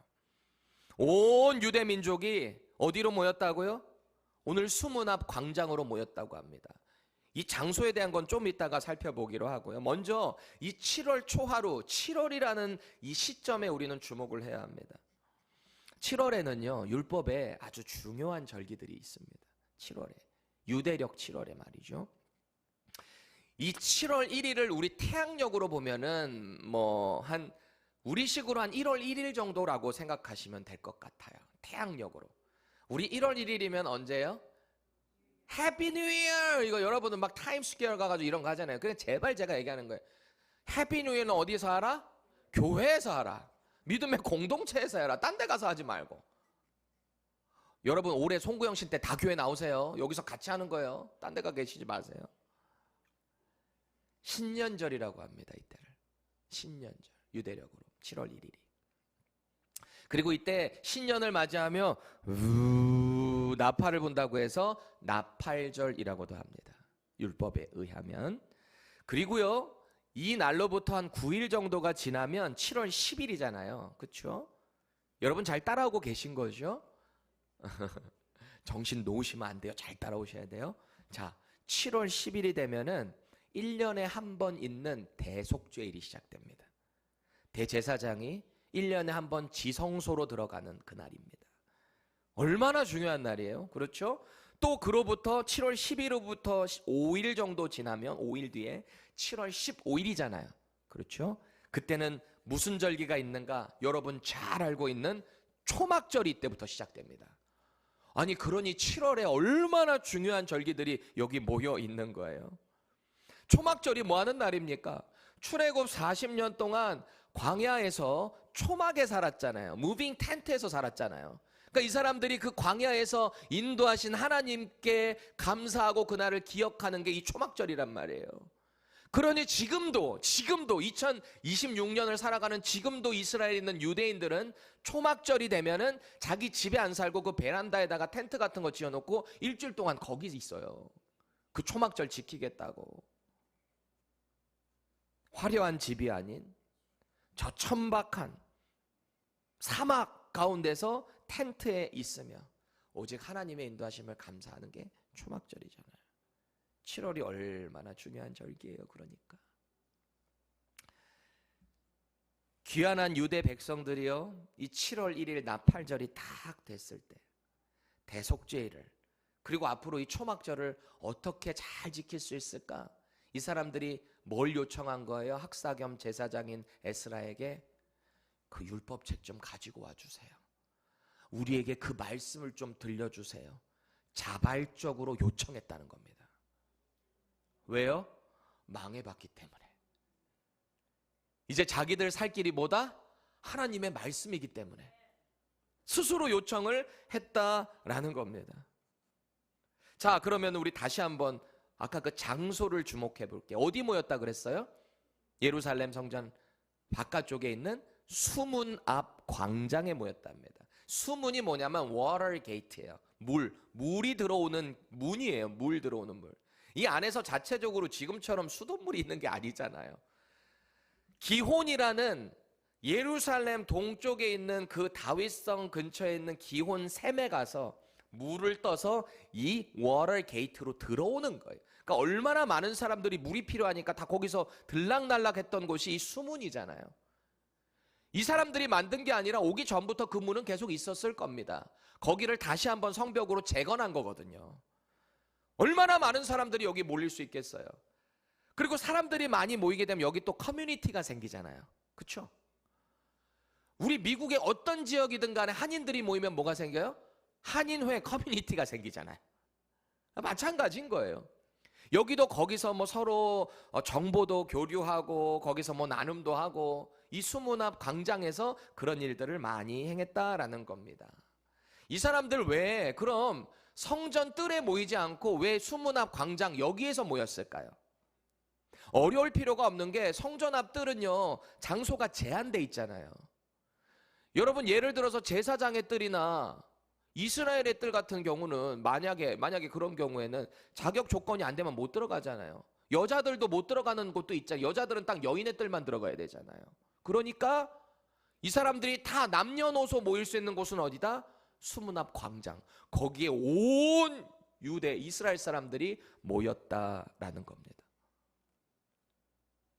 Speaker 1: 온 유대 민족이 어디로 모였다고요? 오늘 수문 앞 광장으로 모였다고 합니다. 이 장소에 대한 건 좀 이따가 살펴보기로 하고요. 먼저 이 7월 초하루, 7월이라는 이 시점에 우리는 주목을 해야 합니다. 7월에는요, 율법에 아주 중요한 절기들이 있습니다. 7월에. 유대력 7월에 말이죠. 이 7월 1일을 우리 태양력으로 보면은 한 우리식으로 한 1월 1일 정도라고 생각하시면 될 것 같아요. 태양력으로. 우리 1월 1일이면 언제예요? 해피 뉴 이어! 이거 여러분은 막 타임스퀘어 가가지고 이런 거 하잖아요. 그래, 제발 제가 얘기하는 거예요. 해피 뉴 이어는 어디서 하라? 교회에서 하라. 믿음의 공동체에서 해라. 딴 데 가서 하지 말고. 여러분 올해 송구영신 때 다 교회 나오세요. 여기서 같이 하는 거예요. 딴 데 가 계시지 마세요. 신년절이라고 합니다. 이때를. 신년절. 유대력으로. 7월 1일이. 그리고 이때 신년을 맞이하며 나팔을 분다고 해서 나팔절이라고도 합니다. 율법에 의하면. 그리고요, 이 날로부터 한 9일 정도가 지나면 7월 10일이잖아요. 그렇죠? 여러분 잘 따라오고 계신 거죠? 정신 놓으시면 안 돼요. 잘 따라오셔야 돼요. 자, 7월 10일이 되면은 1년에 한 번 있는 대속죄일이 시작됩니다. 대제사장이 1년에 한 번 지성소로 들어가는 그날입니다. 얼마나 중요한 날이에요. 그렇죠? 또 그로부터 7월 10일로부터 5일 정도 지나면 5일 뒤에 7월 15일이잖아요. 그렇죠? 그때는 무슨 절기가 있는가? 여러분 잘 알고 있는 초막절이 이때부터 시작됩니다. 아니 그러니 7월에 얼마나 중요한 절기들이 여기 모여 있는 거예요. 초막절이 뭐 하는 날입니까? 출애굽 40년 동안 광야에서 초막에 살았잖아요. 무빙 텐트에서 살았잖아요. 그러니까 이 사람들이 그 광야에서 인도하신 하나님께 감사하고 그날을 기억하는 게 이 초막절이란 말이에요. 그러니 지금도 2026년을 살아가는 지금도 이스라엘에 있는 유대인들은 초막절이 되면은 자기 집에 안 살고 그 베란다에다가 텐트 같은 거 지어놓고 일주일 동안 거기 있어요. 그 초막절 지키겠다고. 화려한 집이 아닌 저 천박한 사막 가운데서 텐트에 있으며 오직 하나님의 인도하심을 감사하는 게 초막절이잖아요. 7월이 얼마나 중요한 절기예요. 그러니까 귀환한 유대 백성들이요, 이 7월 1일 나팔절이 딱 됐을 때 대속죄일을, 그리고 앞으로 이 초막절을 어떻게 잘 지킬 수 있을까? 이 사람들이 뭘 요청한 거예요? 학사 겸 제사장인 에스라에게 그 율법책 좀 가지고 와주세요. 우리에게 그 말씀을 좀 들려주세요. 자발적으로 요청했다는 겁니다. 왜요? 망해봤기 때문에. 이제 자기들 살 길이 뭐다? 하나님의 말씀이기 때문에 스스로 요청을 했다라는 겁니다. 자, 그러면 우리 다시 한번 아까 그 장소를 주목해 볼게요. 어디 모였다 그랬어요? 예루살렘 성전 바깥쪽에 있는 수문 앞 광장에 모였답니다. 수문이 뭐냐면 water gate예요. 물이 들어오는 문이에요. 물 들어오는 물. 이 안에서 자체적으로 지금처럼 수돗물이 있는 게 아니잖아요. 기혼이라는 예루살렘 동쪽에 있는 그 다윗성 근처에 있는 기혼 샘에 가서 물을 떠서 이 워터 게이트로 들어오는 거예요. 그러니까 얼마나 많은 사람들이 물이 필요하니까 다 거기서 들락날락 했던 곳이 이 수문이잖아요. 이 사람들이 만든 게 아니라 오기 전부터 그 문은 계속 있었을 겁니다. 거기를 다시 한번 성벽으로 재건한 거거든요. 얼마나 많은 사람들이 여기 몰릴 수 있겠어요. 그리고 사람들이 많이 모이게 되면 여기 또 커뮤니티가 생기잖아요. 그렇죠? 우리 미국의 어떤 지역이든 간에 한인들이 모이면 뭐가 생겨요? 한인회 커뮤니티가 생기잖아요. 마찬가지인 거예요. 여기도 거기서 뭐 서로 정보도 교류하고 거기서 뭐 나눔도 하고 이 수문 앞 광장에서 그런 일들을 많이 행했다라는 겁니다. 이 사람들 왜 그럼 성전 뜰에 모이지 않고 왜 수문 앞 광장 여기에서 모였을까요? 어려울 필요가 없는 게 성전 앞 뜰은요, 장소가 제한돼 있잖아요. 여러분 예를 들어서 제사장의 뜰이나 이스라엘의 뜰 같은 경우는 만약에 그런 경우에는 자격 조건이 안 되면 못 들어가잖아요. 여자들도 못 들어가는 곳도 있잖아요. 여자들은 딱 여인의 뜰만 들어가야 되잖아요. 그러니까 이 사람들이 다 남녀노소 모일 수 있는 곳은 어디다? 수문 앞 광장. 거기에 온 유대 이스라엘 사람들이 모였다라는 겁니다.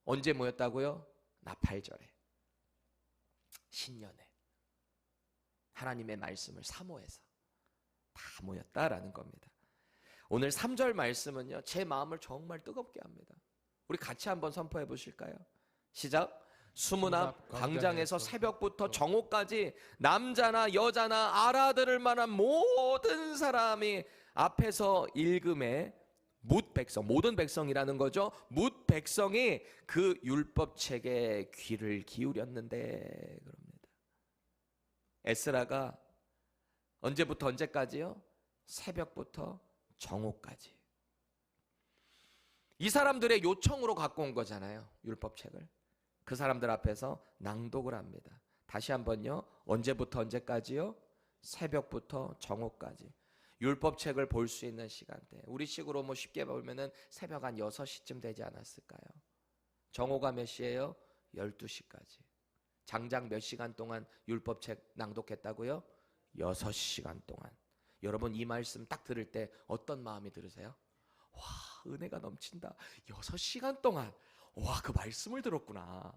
Speaker 1: 언제 모였다고요? 나팔절에, 신년에 하나님의 말씀을 사모해서 다 모였다라는 겁니다. 오늘 3절 말씀은요, 제 마음을 정말 뜨겁게 합니다. 우리 같이 한번 선포해 보실까요? 시작. 수문 앞 광장에서 새벽부터 정오까지 남자나 여자나 알아들을 만한 모든 사람이 앞에서 읽음에 뭇 백성, 모든 백성이라는 거죠. 뭇 백성이 그 율법책에 귀를 기울였는데 그럽니다. 에스라가 언제부터 언제까지요? 새벽부터 정오까지. 이 사람들의 요청으로 갖고 온 거잖아요. 율법책을. 그 사람들 앞에서 낭독을 합니다. 다시 한번요. 언제부터 언제까지요? 새벽부터 정오까지. 율법책을 볼 수 있는 시간대. 우리식으로 뭐 쉽게 보면은 새벽 한 6시쯤 되지 않았을까요? 정오가 몇 시예요? 12시까지. 장장 몇 시간 동안 율법책 낭독했다고요? 6시간 동안. 여러분 이 말씀 딱 들을 때 어떤 마음이 들으세요? 와, 은혜가 넘친다. 6시간 동안 와, 그 말씀을 들었구나.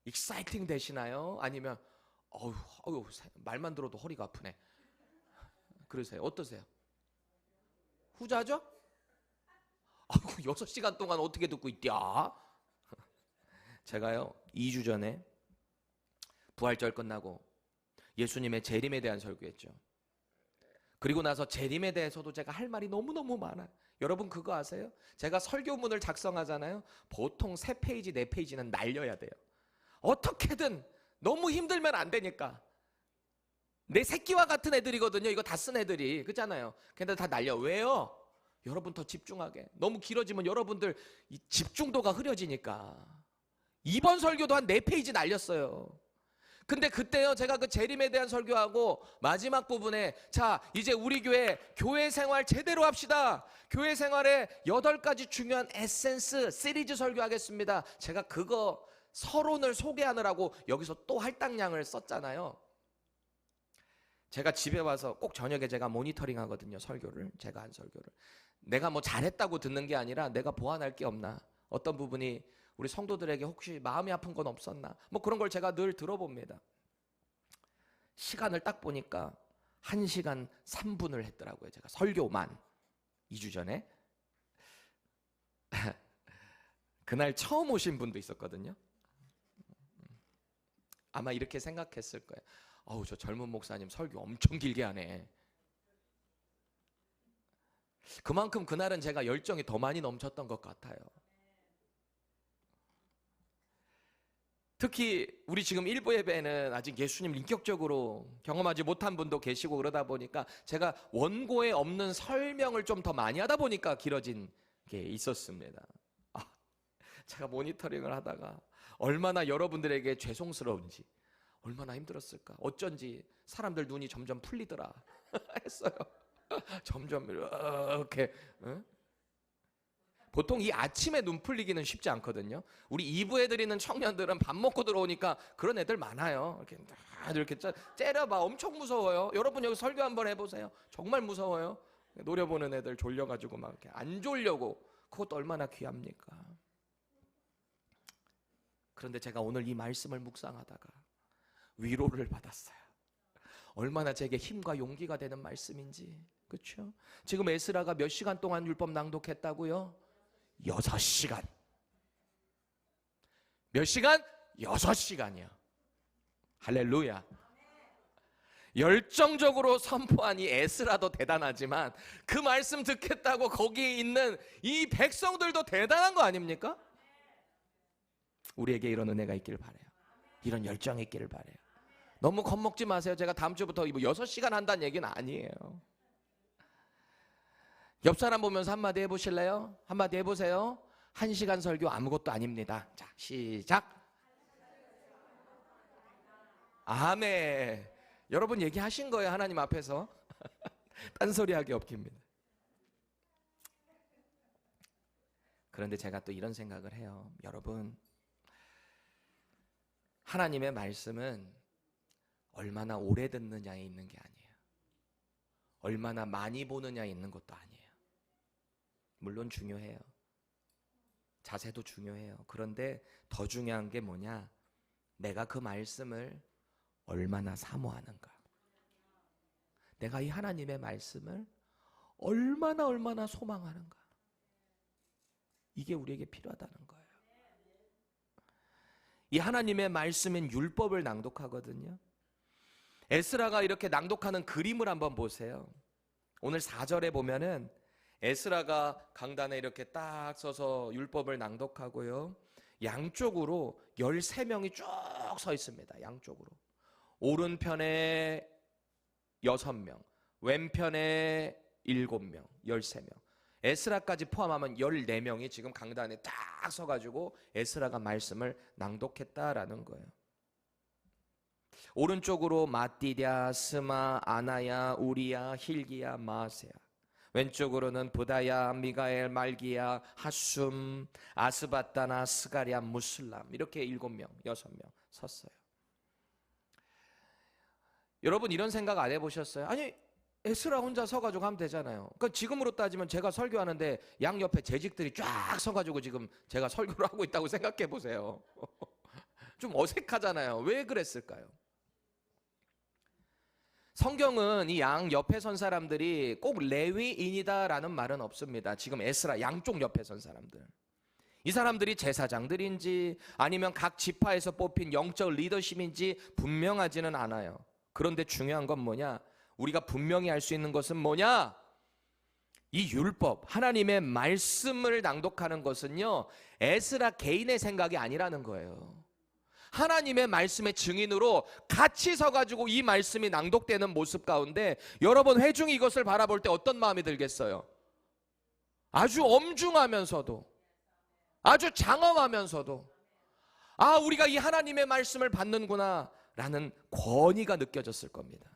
Speaker 1: 익사이팅 되시나요? 아니면 어휴, 말만 들어도 허리가 아프네. 그러세요? 어떠세요? 후자죠? 아이고, 6시간 동안 어떻게 듣고 있디야? 제가요 2주 전에 부활절 끝나고 예수님의 재림에 대한 설교했죠. 그리고 나서 재림에 대해서도 제가 할 말이 너무너무 많아요. 여러분 그거 아세요? 제가 설교문을 작성하잖아요. 보통 3페이지, 4페이지는 날려야 돼요. 어떻게든 너무 힘들면 안 되니까. 내 새끼와 같은 애들이거든요. 이거 다 쓴 애들이. 그렇잖아요. 근데 다 날려. 왜요? 여러분 더 집중하게. 너무 길어지면 여러분들 이 집중도가 흐려지니까. 이번 설교도 한 4페이지 날렸어요. 근데 그때요, 제가 그 재림에 대한 설교하고 마지막 부분에 자, 이제 우리 교회 생활 제대로 합시다. 교회 생활의 8가지 중요한 에센스 시리즈 설교하겠습니다. 제가 그거 서론을 소개하느라고 여기서 또 할당량을 썼잖아요. 제가 집에 와서 꼭 저녁에 제가 모니터링 하거든요. 설교를. 제가 한 설교를. 내가 뭐 잘했다고 듣는 게 아니라 내가 보완할 게 없나. 어떤 부분이 우리 성도들에게 혹시 마음이 아픈 건 없었나. 뭐 그런 걸 제가 늘 들어봅니다. 시간을 딱 보니까 1시간 3분을 했더라고요. 제가 설교만. 2주 전에. 그날 처음 오신 분도 있었거든요. 아마 이렇게 생각했을 거예요. 어우, 저 젊은 목사님 설교 엄청 길게 하네. 그만큼 그날은 제가 열정이 더 많이 넘쳤던 것 같아요. 특히 우리 지금 일부 예배는 아직 예수님 인격적으로 경험하지 못한 분도 계시고 그러다 보니까 제가 원고에 없는 설명을 좀 더 많이 하다 보니까 길어진 게 있었습니다. 제가 모니터링을 하다가 얼마나 여러분들에게 죄송스러운지, 얼마나 힘들었을까. 어쩐지 사람들 눈이 점점 풀리더라 했어요. 점점 이렇게. 보통 이 아침에 눈 풀리기는 쉽지 않거든요. 우리 2부에 드리는 청년들은 밥 먹고 들어오니까 그런 애들 많아요. 이렇게 째려봐. 엄청 무서워요. 여러분 여기 설교 한번 해보세요. 정말 무서워요. 노려보는 애들 졸려가지고 막 이렇게 안 졸려고. 그것도 얼마나 귀합니까. 그런데 제가 오늘 이 말씀을 묵상하다가 위로를 받았어요. 얼마나 제게 힘과 용기가 되는 말씀인지. 그렇죠? 지금 에스라가 몇 시간 동안 율법 낭독했다고요? 6시간. 몇 시간? 6시간이요. 할렐루야. 열정적으로 선포한 이 에스라도 대단하지만 그 말씀 듣겠다고 거기 있는 이 백성들도 대단한 거 아닙니까? 우리에게 이런 은혜가 있기를 바라요. 이런 열정이 있기를 바라요. 너무 겁먹지 마세요. 제가 다음 주부터 6시간 한다는 얘기는 아니에요. 옆 사람 보면서 한마디 해보실래요? 한마디 해보세요. 1시간 설교 아무것도 아닙니다. 자, 시작. 아멘. 여러분 얘기하신 거예요. 하나님 앞에서. 딴소리하기 없깁니다. 그런데 제가 또 이런 생각을 해요. 여러분, 하나님의 말씀은 얼마나 오래 듣느냐에 있는 게 아니에요. 얼마나 많이 보느냐에 있는 것도 아니에요. 물론 중요해요. 자세도 중요해요. 그런데 더 중요한 게 뭐냐? 내가 그 말씀을 얼마나 사모하는가. 내가 이 하나님의 말씀을 얼마나 소망하는가. 이게 우리에게 필요하다는 거예요. 이 하나님의 말씀인 율법을 낭독하거든요. 에스라가 이렇게 낭독하는 그림을 한번 보세요. 오늘 4절에 보면은 에스라가 강단에 이렇게 딱 서서 율법을 낭독하고요. 양쪽으로 13명이 쭉 서 있습니다. 양쪽으로. 오른편에 6명, 왼편에 7명, 13명. 에스라까지 포함하면 14명이 지금 강단에 딱 서가지고 에스라가 말씀을 낭독했다라는 거예요. 오른쪽으로 마띠랴, 스마, 아나야, 우리야, 힐기야, 마세야. 왼쪽으로는 부다야, 미가엘, 말기야, 하숨, 아스바따나, 스가랴, 무슬람. 이렇게 7명, 6명 섰어요. 여러분 이런 생각 안 해보셨어요? 아니 에스라 혼자 서가지고 하면 되잖아요. 그러니까 지금으로 따지면 제가 설교하는데 양옆에 재직들이 쫙 서가지고 지금 제가 설교를 하고 있다고 생각해 보세요. 좀 어색하잖아요. 왜 그랬을까요? 성경은 이 양 옆에 선 사람들이 꼭 레위인이다라는 말은 없습니다. 지금 에스라 양쪽 옆에 선 사람들. 이 사람들이 제사장들인지 아니면 각 지파에서 뽑힌 영적 리더십인지 분명하지는 않아요. 그런데 중요한 건 뭐냐? 우리가 분명히 알 수 있는 것은 뭐냐? 이 율법, 하나님의 말씀을 낭독하는 것은요, 에스라 개인의 생각이 아니라는 거예요. 하나님의 말씀의 증인으로 같이 서가지고 이 말씀이 낭독되는 모습 가운데 여러분 회중이 이것을 바라볼 때 어떤 마음이 들겠어요? 아주 엄중하면서도, 아주 장엄하면서도, 아, 우리가 이 하나님의 말씀을 받는구나 라는 권위가 느껴졌을 겁니다.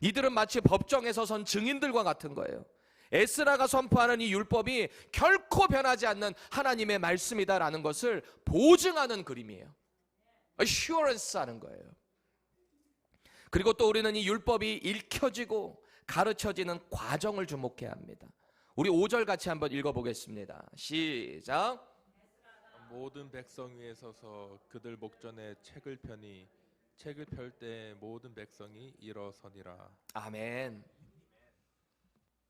Speaker 1: 이들은 마치 법정에 서선 증인들과 같은 거예요. 에스라가 선포하는 이 율법이 결코 변하지 않는 하나님의 말씀이다라는 것을 보증하는 그림이에요. assurance 하는 거예요. 그리고 또 우리는 이 율법이 읽혀지고 가르쳐지는 과정을 주목해야 합니다. 우리 5절 같이 한번 읽어보겠습니다. 시작.
Speaker 2: 모든 백성 위에 서서 그들 목전에 책을 펴니 책을 펼 때 모든 백성이 일어서니라.
Speaker 1: 아멘.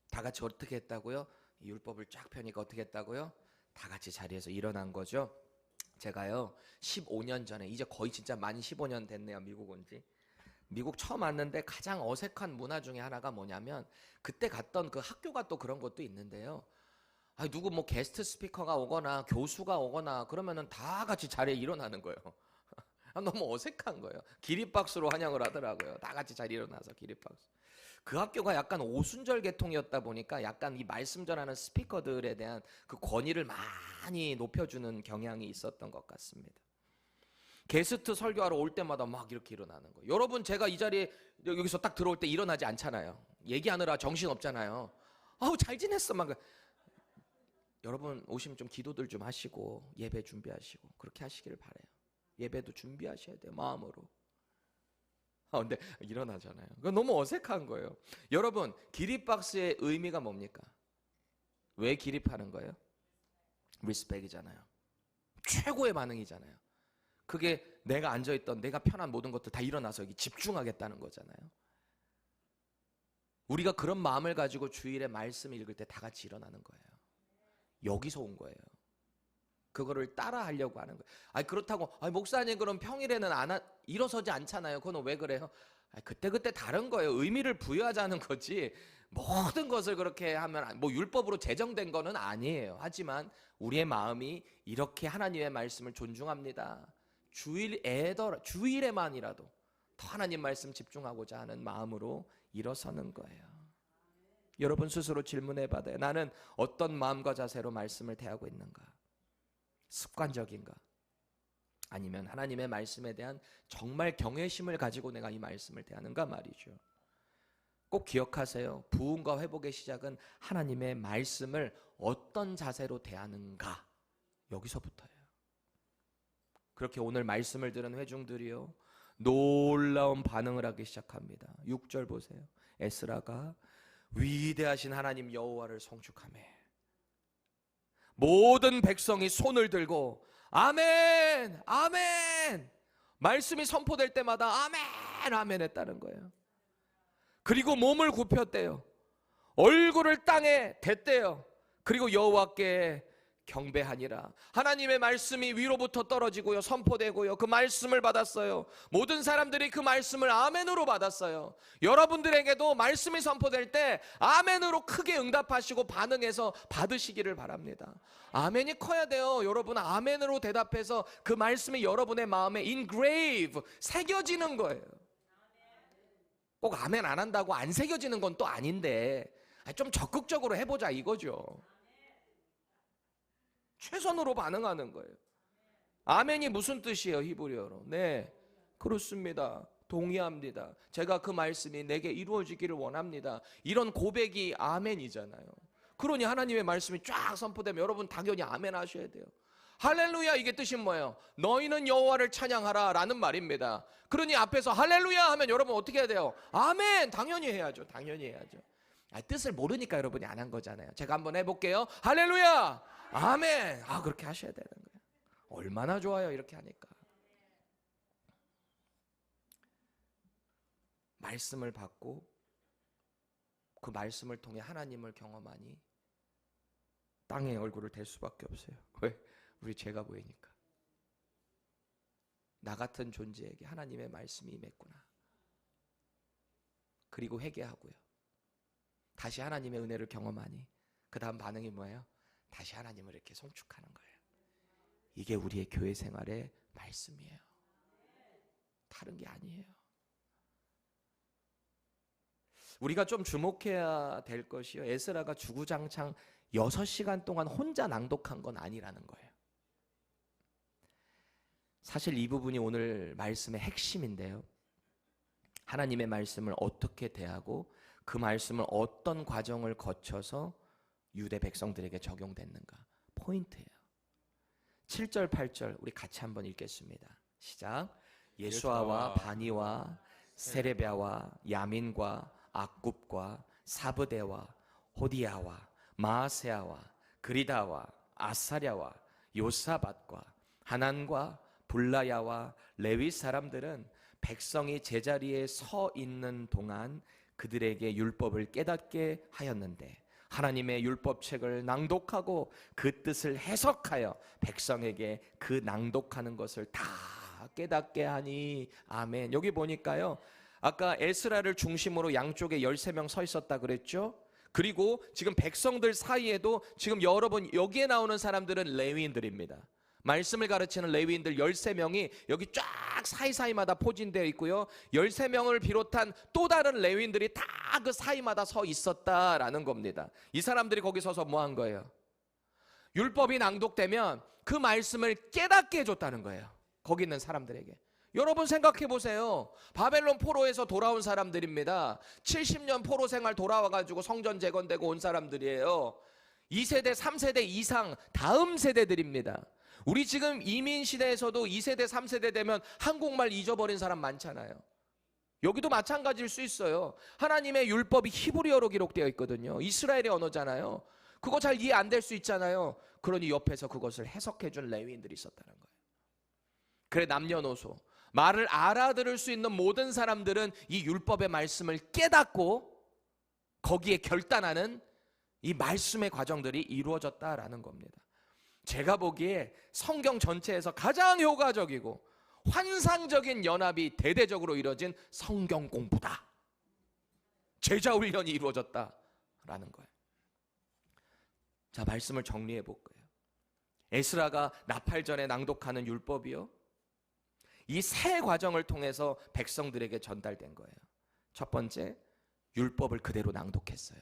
Speaker 1: 다 같이 어떻게 했다고요? 이 율법을 쫙 펴니까 어떻게 했다고요? 다 같이 자리에서 일어난 거죠. 제가요 15년 전에, 이제 거의 진짜 만 15년 됐네요, 미국 온 지. 미국 처음 왔는데 가장 어색한 문화 중에 하나가 뭐냐면, 그때 갔던 그 학교가 또 그런 것도 있는데요, 아니, 누구 뭐 게스트 스피커가 오거나 교수가 오거나 그러면은 다 같이 자리에 일어나는 거예요. 너무 어색한 거예요. 기립박수로 환영을 하더라고요. 다 같이 자리에 일어나서 기립박수. 그 학교가 약간 오순절 계통이었다 보니까 약간 이 말씀 전하는 스피커들에 대한 그 권위를 많이 높여주는 경향이 있었던 것 같습니다. 게스트 설교하러 올 때마다 막 이렇게 일어나는 거예요. 여러분, 제가 이 자리에 여기서 딱 들어올 때 일어나지 않잖아요. 얘기하느라 정신 없잖아요. 아우, 잘 지냈어 막. 여러분 오시면 좀 기도들 좀 하시고 예배 준비하시고 그렇게 하시기를 바라요. 예배도 준비하셔야 돼요, 마음으로. 근데 일어나잖아요. 그건 너무 어색한 거예요. 여러분, 기립박스의 의미가 뭡니까? 왜 기립하는 거예요? 리스펙이잖아요. 최고의 반응이잖아요. 그게 내가 앉아있던 내가 편한 모든 것들 다 일어나서 여기 집중하겠다는 거잖아요. 우리가 그런 마음을 가지고 주일에 말씀 읽을 때 다 같이 일어나는 거예요. 여기서 온 거예요. 그거를 따라 하려고 하는 거예요. 아니, 그렇다고 목사님 그럼 평일에는 일어서지 않잖아요. 그건 왜 그래요? 그때 다른 거예요. 의미를 부여하자는 거지, 모든 것을 그렇게 하면 뭐 율법으로 제정된 거는 아니에요. 하지만 우리의 마음이 이렇게 하나님의 말씀을 존중합니다, 주일에만이라도 더 하나님 말씀 집중하고자 하는 마음으로 일어서는 거예요. 여러분 스스로 질문해 봐요. 나는 어떤 마음과 자세로 말씀을 대하고 있는가? 습관적인가? 아니면 하나님의 말씀에 대한 정말 경외심을 가지고 내가 이 말씀을 대하는가 말이죠. 꼭 기억하세요. 부흥과 회복의 시작은 하나님의 말씀을 어떤 자세로 대하는가, 여기서부터예요. 그렇게 오늘 말씀을 들은 회중들이요, 놀라운 반응을 하기 시작합니다. 6절 보세요. 에스라가 위대하신 하나님 여호와를 송축하며 모든 백성이 손을 들고 아멘, 아멘, 말씀이 선포될 때마다 아멘, 아멘 했다는 거예요. 그리고 몸을 굽혔대요. 얼굴을 땅에 댔대요. 그리고 여호와께 경배하니라. 하나님의 말씀이 위로부터 떨어지고요, 선포되고요, 그 말씀을 받았어요. 모든 사람들이 그 말씀을 아멘으로 받았어요. 여러분들에게도 말씀이 선포될 때 아멘으로 크게 응답하시고 반응해서 받으시기를 바랍니다. 아멘이 커야 돼요. 여러분, 아멘으로 대답해서 그 말씀이 여러분의 마음에 engrave, 새겨지는 거예요. 꼭 아멘 안 한다고 안 새겨지는 건 또 아닌데 좀 적극적으로 해보자 이거죠. 최선으로 반응하는 거예요. 아멘이 무슨 뜻이에요, 히브리어로? 네, 그렇습니다. 동의합니다. 제가 그 말씀이 내게 이루어지기를 원합니다. 이런 고백이 아멘이잖아요. 그러니 하나님의 말씀이 쫙 선포되면 여러분 당연히 아멘 하셔야 돼요. 할렐루야, 이게 뜻이 뭐예요? 너희는 여호와를 찬양하라 라는 말입니다. 그러니 앞에서 할렐루야 하면 여러분 어떻게 해야 돼요? 아멘, 당연히 해야죠. 당연히 해야죠. 뜻을 모르니까 여러분이 안 한 거잖아요. 제가 한번 해볼게요. 할렐루야, 아멘. 그렇게 하셔야 되는 거예요. 얼마나 좋아요, 이렇게 하니까. 말씀을 받고 그 말씀을 통해 하나님을 경험하니 땅에 얼굴을 댈 수밖에 없어요. 왜? 우리 죄가 보이니까. 나 같은 존재에게 하나님의 말씀이 임했구나. 그리고 회개하고요. 다시 하나님의 은혜를 경험하니 그 다음 반응이 뭐예요? 다시 하나님을 이렇게 송축하는 거예요. 이게 우리의 교회 생활의 말씀이에요. 다른 게 아니에요. 우리가 좀 주목해야 될 것이요, 에스라가 주구장창 6시간 동안 혼자 낭독한 건 아니라는 거예요. 사실 이 부분이 오늘 말씀의 핵심인데요, 하나님의 말씀을 어떻게 대하고 그 말씀을 어떤 과정을 거쳐서 유대 백성들에게 적용됐는가, 포인트예요. 7절 8절 우리 같이 한번 읽겠습니다. 시작. 예수아와 바니와 세레비아와 야민과 악굽과 사브데와 호디야와 마아세아와 그리다와 아사랴와 요사밧과 하난과 불라야와 레위 사람들은 백성이 제자리에 서 있는 동안 그들에게 율법을 깨닫게 하였는데 하나님의 율법책을 낭독하고 그 뜻을 해석하여 백성에게 그 낭독하는 것을 다 깨닫게 하니. 아멘. 여기 보니까요, 아까 에스라를 중심으로 양쪽에 13명 서 있었다 그랬죠. 그리고 지금 백성들 사이에도 지금 여러분 여기에 나오는 사람들은 레위인들입니다. 말씀을 가르치는 레위인들 13명이 여기 쫙 사이사이마다 포진되어 있고요, 13명을 비롯한 또 다른 레위인들이 다 그 사이마다 서 있었다라는 겁니다. 이 사람들이 거기 서서 뭐 한 거예요? 율법이 낭독되면 그 말씀을 깨닫게 해줬다는 거예요, 거기 있는 사람들에게. 여러분 생각해 보세요. 바벨론 포로에서 돌아온 사람들입니다. 70년 포로 생활 돌아와가지고 성전 재건되고 온 사람들이에요. 2세대 3세대 이상 다음 세대들입니다. 우리 지금 이민 시대에서도 2세대 3세대 되면 한국말 잊어버린 사람 많잖아요. 여기도 마찬가지일 수 있어요. 하나님의 율법이 히브리어로 기록되어 있거든요. 이스라엘의 언어잖아요. 그거 잘 이해 안 될 수 있잖아요. 그러니 옆에서 그것을 해석해 준 레위인들이 있었다는 거예요. 그래, 남녀노소 말을 알아들을 수 있는 모든 사람들은 이 율법의 말씀을 깨닫고 거기에 결단하는 이 말씀의 과정들이 이루어졌다라는 겁니다. 제가 보기에 성경 전체에서 가장 효과적이고 환상적인 연합이 대대적으로 이루어진 성경 공부다, 제자 훈련이 이루어졌다라는 거예요. 자, 말씀을 정리해 볼까요? 에스라가 나팔 전에 낭독하는 율법이요, 이 세 과정을 통해서 백성들에게 전달된 거예요. 첫 번째, 율법을 그대로 낭독했어요.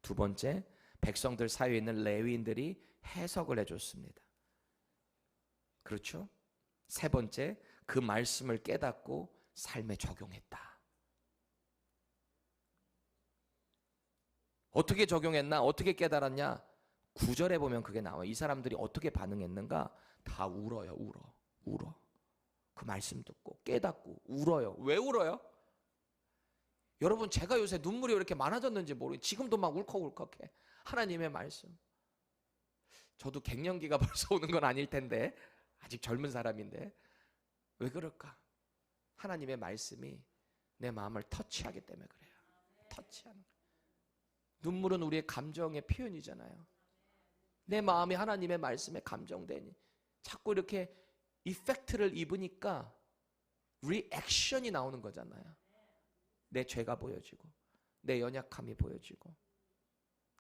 Speaker 1: 두 번째, 백성들 사이에 있는 레위인들이 해석을 해줬습니다. 그렇죠? 세 번째, 그 말씀을 깨닫고 삶에 적용했다. 어떻게 적용했나? 어떻게 깨달았냐? 9절에 보면 그게 나와요. 이 사람들이 어떻게 반응했는가? 다 울어요. 울어. 그 말씀 듣고 깨닫고 울어요. 왜 울어요? 여러분, 제가 요새 눈물이 왜 이렇게 많아졌는지 모르겠어요. 지금도 막 울컥울컥해. 하나님의 말씀. 저도 갱년기가 벌써 오는 건 아닐 텐데, 아직 젊은 사람인데 왜 그럴까? 하나님의 말씀이 내 마음을 터치하기 때문에 그래요. 터치하는 거예요. 눈물은 우리의 감정의 표현이잖아요. 내 마음이 하나님의 말씀에 감정되니 자꾸 이렇게 이펙트를 입으니까 리액션이 나오는 거잖아요. 내 죄가 보여지고 내 연약함이 보여지고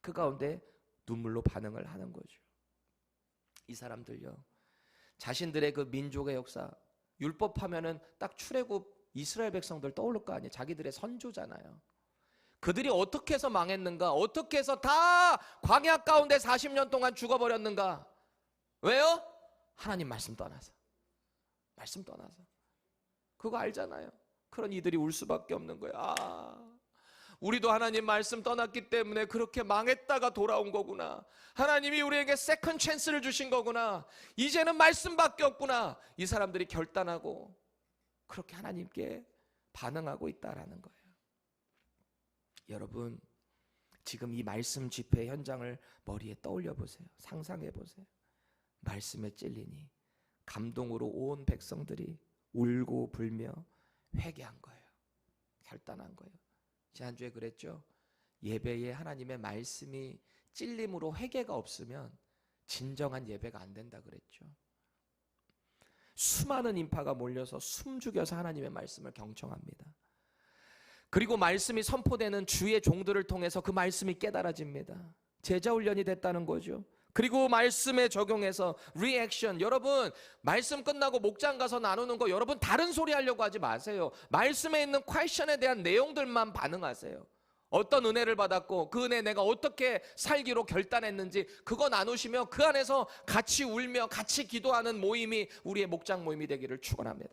Speaker 1: 그 가운데 눈물로 반응을 하는 거죠. 이 사람들요, 자신들의 그 민족의 역사, 율법하면은 딱 출애굽 이스라엘 백성들 떠오를 거 아니에요. 자기들의 선조잖아요. 그들이 어떻게 해서 망했는가? 어떻게 해서 다 광야 가운데 40년 동안 죽어버렸는가? 왜요? 하나님 말씀 떠나서. 말씀 떠나서. 그거 알잖아요. 그런 이들이 울 수밖에 없는 거예요. 아, 우리도 하나님 말씀 떠났기 때문에 그렇게 망했다가 돌아온 거구나. 하나님이 우리에게 세컨 찬스를 주신 거구나. 이제는 말씀밖에 없구나. 이 사람들이 결단하고 그렇게 하나님께 반응하고 있다라는 거예요. 여러분, 지금 이 말씀 집회 현장을 머리에 떠올려 보세요. 상상해 보세요. 말씀에 찔리니 감동으로 온 백성들이 울고 불며 회개한 거예요. 결단한 거예요. 지난주에 그랬죠. 예배에 하나님의 말씀이 찔림으로 회개가 없으면 진정한 예배가 안 된다 그랬죠. 수많은 인파가 몰려서 숨죽여서 하나님의 말씀을 경청합니다. 그리고 말씀이 선포되는 주의 종들을 통해서 그 말씀이 깨달아집니다. 제자 훈련이 됐다는 거죠. 그리고 말씀에 적용해서 리액션. 여러분 말씀 끝나고 목장 가서 나누는 거 여러분 다른 소리 하려고 하지 마세요. 말씀에 있는 퀘션에 대한 내용들만 반응하세요. 어떤 은혜를 받았고 그 은혜 내가 어떻게 살기로 결단했는지 그거 나누시며 그 안에서 같이 울며 같이 기도하는 모임이 우리의 목장 모임이 되기를 축원합니다.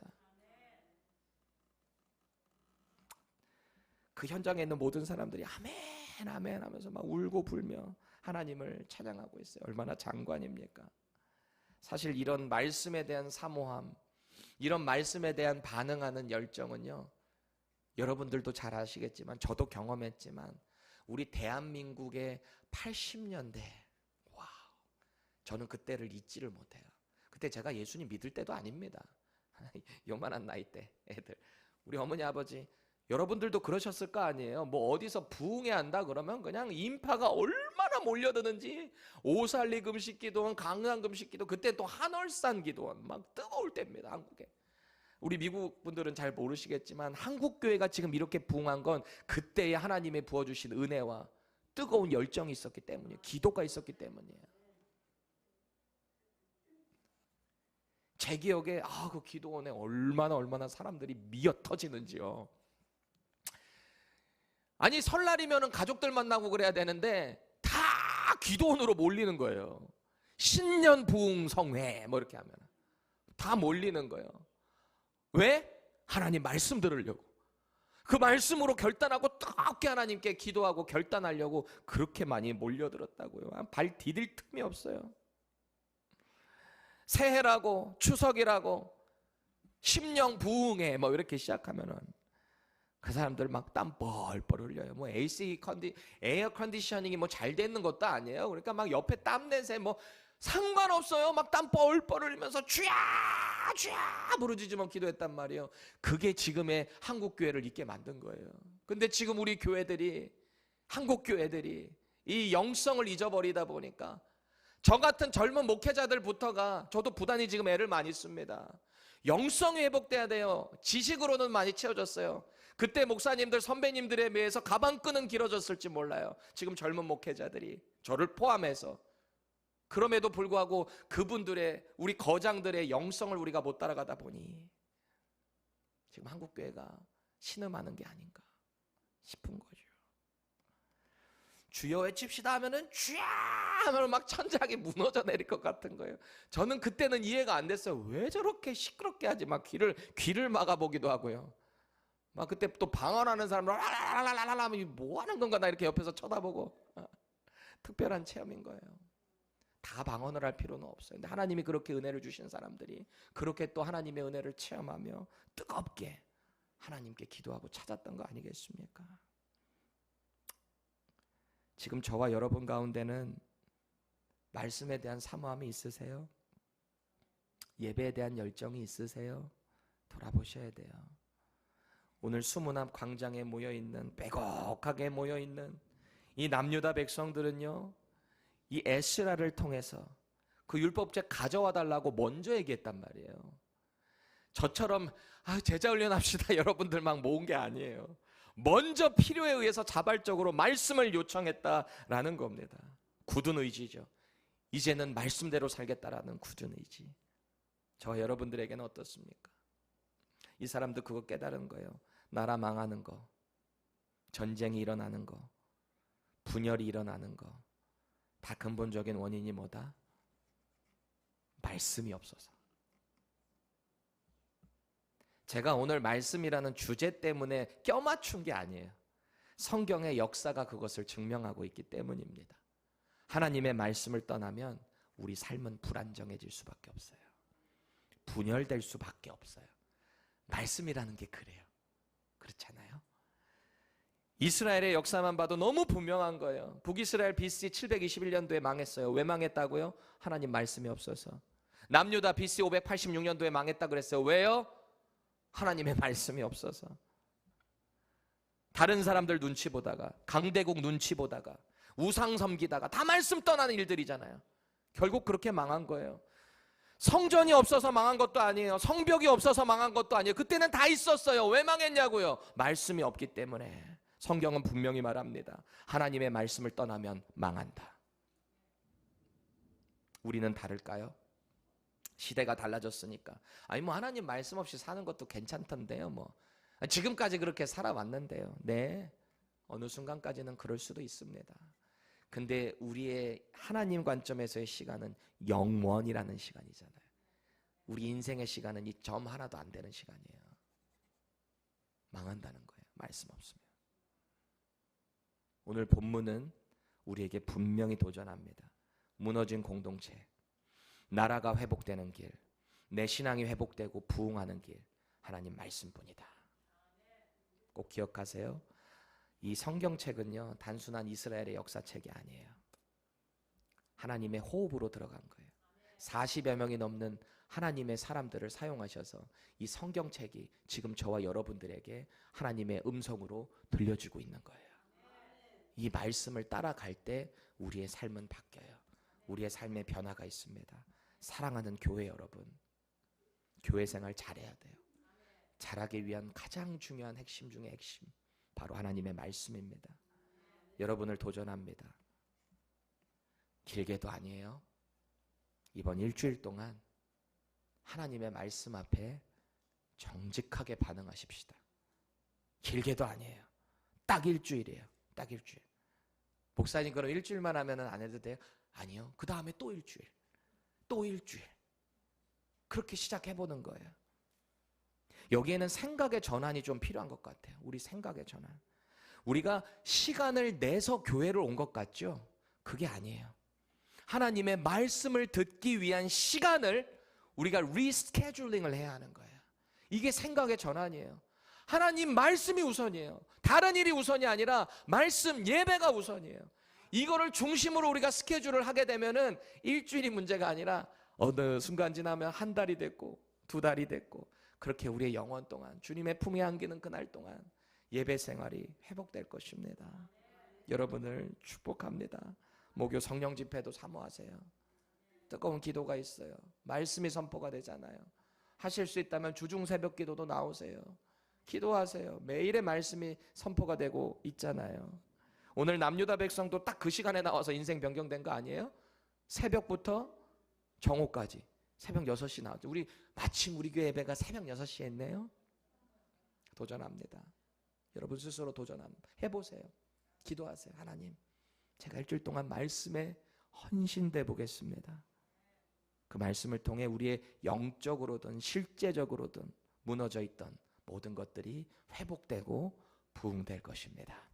Speaker 1: 그 현장에 있는 모든 사람들이 아멘 아멘 하면서 막 울고 불며 하나님을 찬양하고 있어요. 얼마나 장관입니까? 사실 이런 말씀에 대한 사모함, 이런 말씀에 대한 반응하는 열정은요, 여러분들도 잘 아시겠지만 저도 경험했지만 우리 대한민국의 80년대, 와우, 저는 그때를 잊지를 못해요. 그때 제가 예수님 믿을 때도 아닙니다. 요만한 나이 때 애들, 우리 어머니 아버지 여러분들도 그러셨을 거 아니에요. 뭐 어디서 부흥회 한다 그러면 그냥 인파가 얼마나 몰려드는지, 오살리 금식 기도원, 강릉 금식 기도, 그때 또 한월산 기도원 막 뜨거울 때입니다. 한국에. 우리 미국 분들은 잘 모르시겠지만 한국 교회가 지금 이렇게 부흥한 건 그때의 하나님의 부어주신 은혜와 뜨거운 열정이 있었기 때문이에요. 기도가 있었기 때문이에요. 제 기억에 그 기도원에 얼마나 사람들이 미어 터지는지요. 아니 설날이면은 가족들 만나고 그래야 되는데 다 기도원으로 몰리는 거예요. 신년 부흥 성회 뭐 이렇게 하면 다 몰리는 거예요. 왜? 하나님 말씀 들으려고. 그 말씀으로 결단하고 뜨겁게 하나님께 기도하고 결단하려고 그렇게 많이 몰려들었다고요. 발 디딜 틈이 없어요. 새해라고 추석이라고 심령 부흥회 뭐 이렇게 시작하면은 그 사람들 막 땀 뻘뻘 흘려요. 뭐 에어 컨디셔닝이 뭐 잘 되는 것도 아니에요. 그러니까 막 옆에 땀 냄새 뭐 상관없어요. 막 땀 뻘뻘 흘리면서 쥐야 부르짖으며 기도했단 말이에요. 그게 지금의 한국 교회를 있게 만든 거예요. 근데 지금 우리 교회들이, 한국 교회들이 이 영성을 잊어버리다 보니까 저 같은 젊은 목회자들부터가, 저도 부단히 지금 애를 많이 씁니다. 영성이 회복돼야 돼요. 지식으로는 많이 채워졌어요. 그때 목사님들 선배님들에 비해서 가방 끈은 길어졌을지 몰라요. 지금 젊은 목회자들이, 저를 포함해서. 그럼에도 불구하고 그분들의, 우리 거장들의 영성을 우리가 못 따라가다 보니 지금 한국교회가 신음하는 게 아닌가 싶은 거죠. 주여 외칩시다 하면은 쥐야 하면 막 천장이 무너져 내릴 것 같은 거예요. 저는 그때는 이해가 안 됐어요. 왜 저렇게 시끄럽게 하지? 막 귀를 막아보기도 하고요. 막 그때 또 방언하는 사람들 라라라라라 뭐 하는 건가 나 이렇게 옆에서 쳐다보고. 특별한 체험인 거예요. 다 방언을 할 필요는 없어요. 근데 하나님이 그렇게 은혜를 주신 사람들이 그렇게 또 하나님의 은혜를 체험하며 뜨겁게 하나님께 기도하고 찾았던 거 아니겠습니까? 지금 저와 여러분 가운데는 말씀에 대한 사모함이 있으세요? 예배에 대한 열정이 있으세요? 돌아보셔야 돼요. 오늘 수문 앞 광장에 모여있는, 빼곡하게 모여있는 이 남유다 백성들은요, 이 에스라를 통해서 그 율법책 가져와 달라고 먼저 얘기했단 말이에요. 저처럼 제자 훈련합시다 여러분들 막 모은 게 아니에요. 먼저 필요에 의해서 자발적으로 말씀을 요청했다라는 겁니다. 굳은 의지죠. 이제는 말씀대로 살겠다라는 굳은 의지. 저와 여러분들에게는 어떻습니까? 이 사람도 그거 깨달은 거예요. 나라 망하는 거, 전쟁이 일어나는 거, 분열이 일어나는 거, 다 근본적인 원인이 뭐다? 말씀이 없어서. 제가 오늘 말씀이라는 주제 때문에 껴맞춘 게 아니에요. 성경의 역사가 그것을 증명하고 있기 때문입니다. 하나님의 말씀을 떠나면 우리 삶은 불안정해질 수밖에 없어요. 분열될 수밖에 없어요. 말씀이라는 게 그래요. 그렇잖아요. 이스라엘의 역사만 봐도 너무 분명한 거예요. 북이스라엘 BC 721년도에 망했어요. 왜 망했다고요? 하나님 말씀이 없어서. 남유다 BC 586년도에 망했다 그랬어요. 왜요? 하나님의 말씀이 없어서. 다른 사람들 눈치 보다가, 강대국 눈치 보다가, 우상 섬기다가 다 말씀 떠나는 일들이잖아요. 결국 그렇게 망한 거예요. 성전이 없어서 망한 것도 아니에요. 성벽이 없어서 망한 것도 아니에요. 그때는 다 있었어요. 왜 망했냐고요? 말씀이 없기 때문에. 성경은 분명히 말합니다. 하나님의 말씀을 떠나면 망한다. 우리는 다를까요? 시대가 달라졌으니까. 아니 뭐 하나님 말씀 없이 사는 것도 괜찮던데요. 뭐 지금까지 그렇게 살아왔는데요. 네, 어느 순간까지는 그럴 수도 있습니다. 근데 우리의 하나님 관점에서의 시간은 영원이라는 시간이잖아요. 우리 인생의 시간은 이 점 하나도 안 되는 시간이에요. 망한다는 거예요. 말씀 없으면. 오늘 본문은 우리에게 분명히 도전합니다. 무너진 공동체, 나라가 회복되는 길, 내 신앙이 회복되고 부흥하는 길, 하나님 말씀뿐이다. 꼭 기억하세요. 이 성경책은요, 단순한 이스라엘의 역사책이 아니에요. 하나님의 호흡으로 들어간 거예요. 40여 명이 넘는 하나님의 사람들을 사용하셔서 이 성경책이 지금 저와 여러분들에게 하나님의 음성으로 들려주고 있는 거예요. 이 말씀을 따라갈 때 우리의 삶은 바뀌어요. 우리의 삶에 변화가 있습니다. 사랑하는 교회 여러분, 교회 생활 잘해야 돼요. 잘하기 위한 가장 중요한 핵심 중에 핵심, 바로 하나님의 말씀입니다. 여러분을 도전합니다. 길게도 아니에요. 이번 일주일 동안 하나님의 말씀 앞에 정직하게 반응하십시다. 길게도 아니에요. 딱 일주일이에요. 딱 일주일. 목사님 그럼 일주일만 하면 안 해도 돼요? 아니요. 그 다음에 또 일주일. 또 일주일. 그렇게 시작해보는 거예요. 여기에는 생각의 전환이 좀 필요한 것 같아요. 우리 생각의 전환. 우리가 시간을 내서 교회를 온 것 같죠? 그게 아니에요. 하나님의 말씀을 듣기 위한 시간을 우리가 리스케줄링을 해야 하는 거예요. 이게 생각의 전환이에요. 하나님 말씀이 우선이에요. 다른 일이 우선이 아니라 말씀 예배가 우선이에요. 이거를 중심으로 우리가 스케줄을 하게 되면은 일주일이 문제가 아니라 어느 순간 지나면 한 달이 됐고 두 달이 됐고, 그렇게 우리의 영혼 동안 주님의 품에 안기는 그날 동안 예배 생활이 회복될 것입니다. 여러분을 축복합니다. 목요 성령 집회도 사모하세요. 뜨거운 기도가 있어요. 말씀이 선포가 되잖아요. 하실 수 있다면 주중 새벽 기도도 나오세요. 기도하세요. 매일의 말씀이 선포가 되고 있잖아요. 오늘 남유다 백성도 딱 그 시간에 나와서 인생 변경된 거 아니에요? 새벽부터 정오까지 새벽 6시 나왔죠. 우리 마침 우리 교회 예배가 새벽 6시에 했네요. 도전합니다. 여러분 스스로 해보세요. 기도하세요. 하나님, 제가 일주일 동안 말씀에 헌신돼 보겠습니다. 그 말씀을 통해 우리의 영적으로든 실제적으로든 무너져 있던 모든 것들이 회복되고 부흥될 것입니다.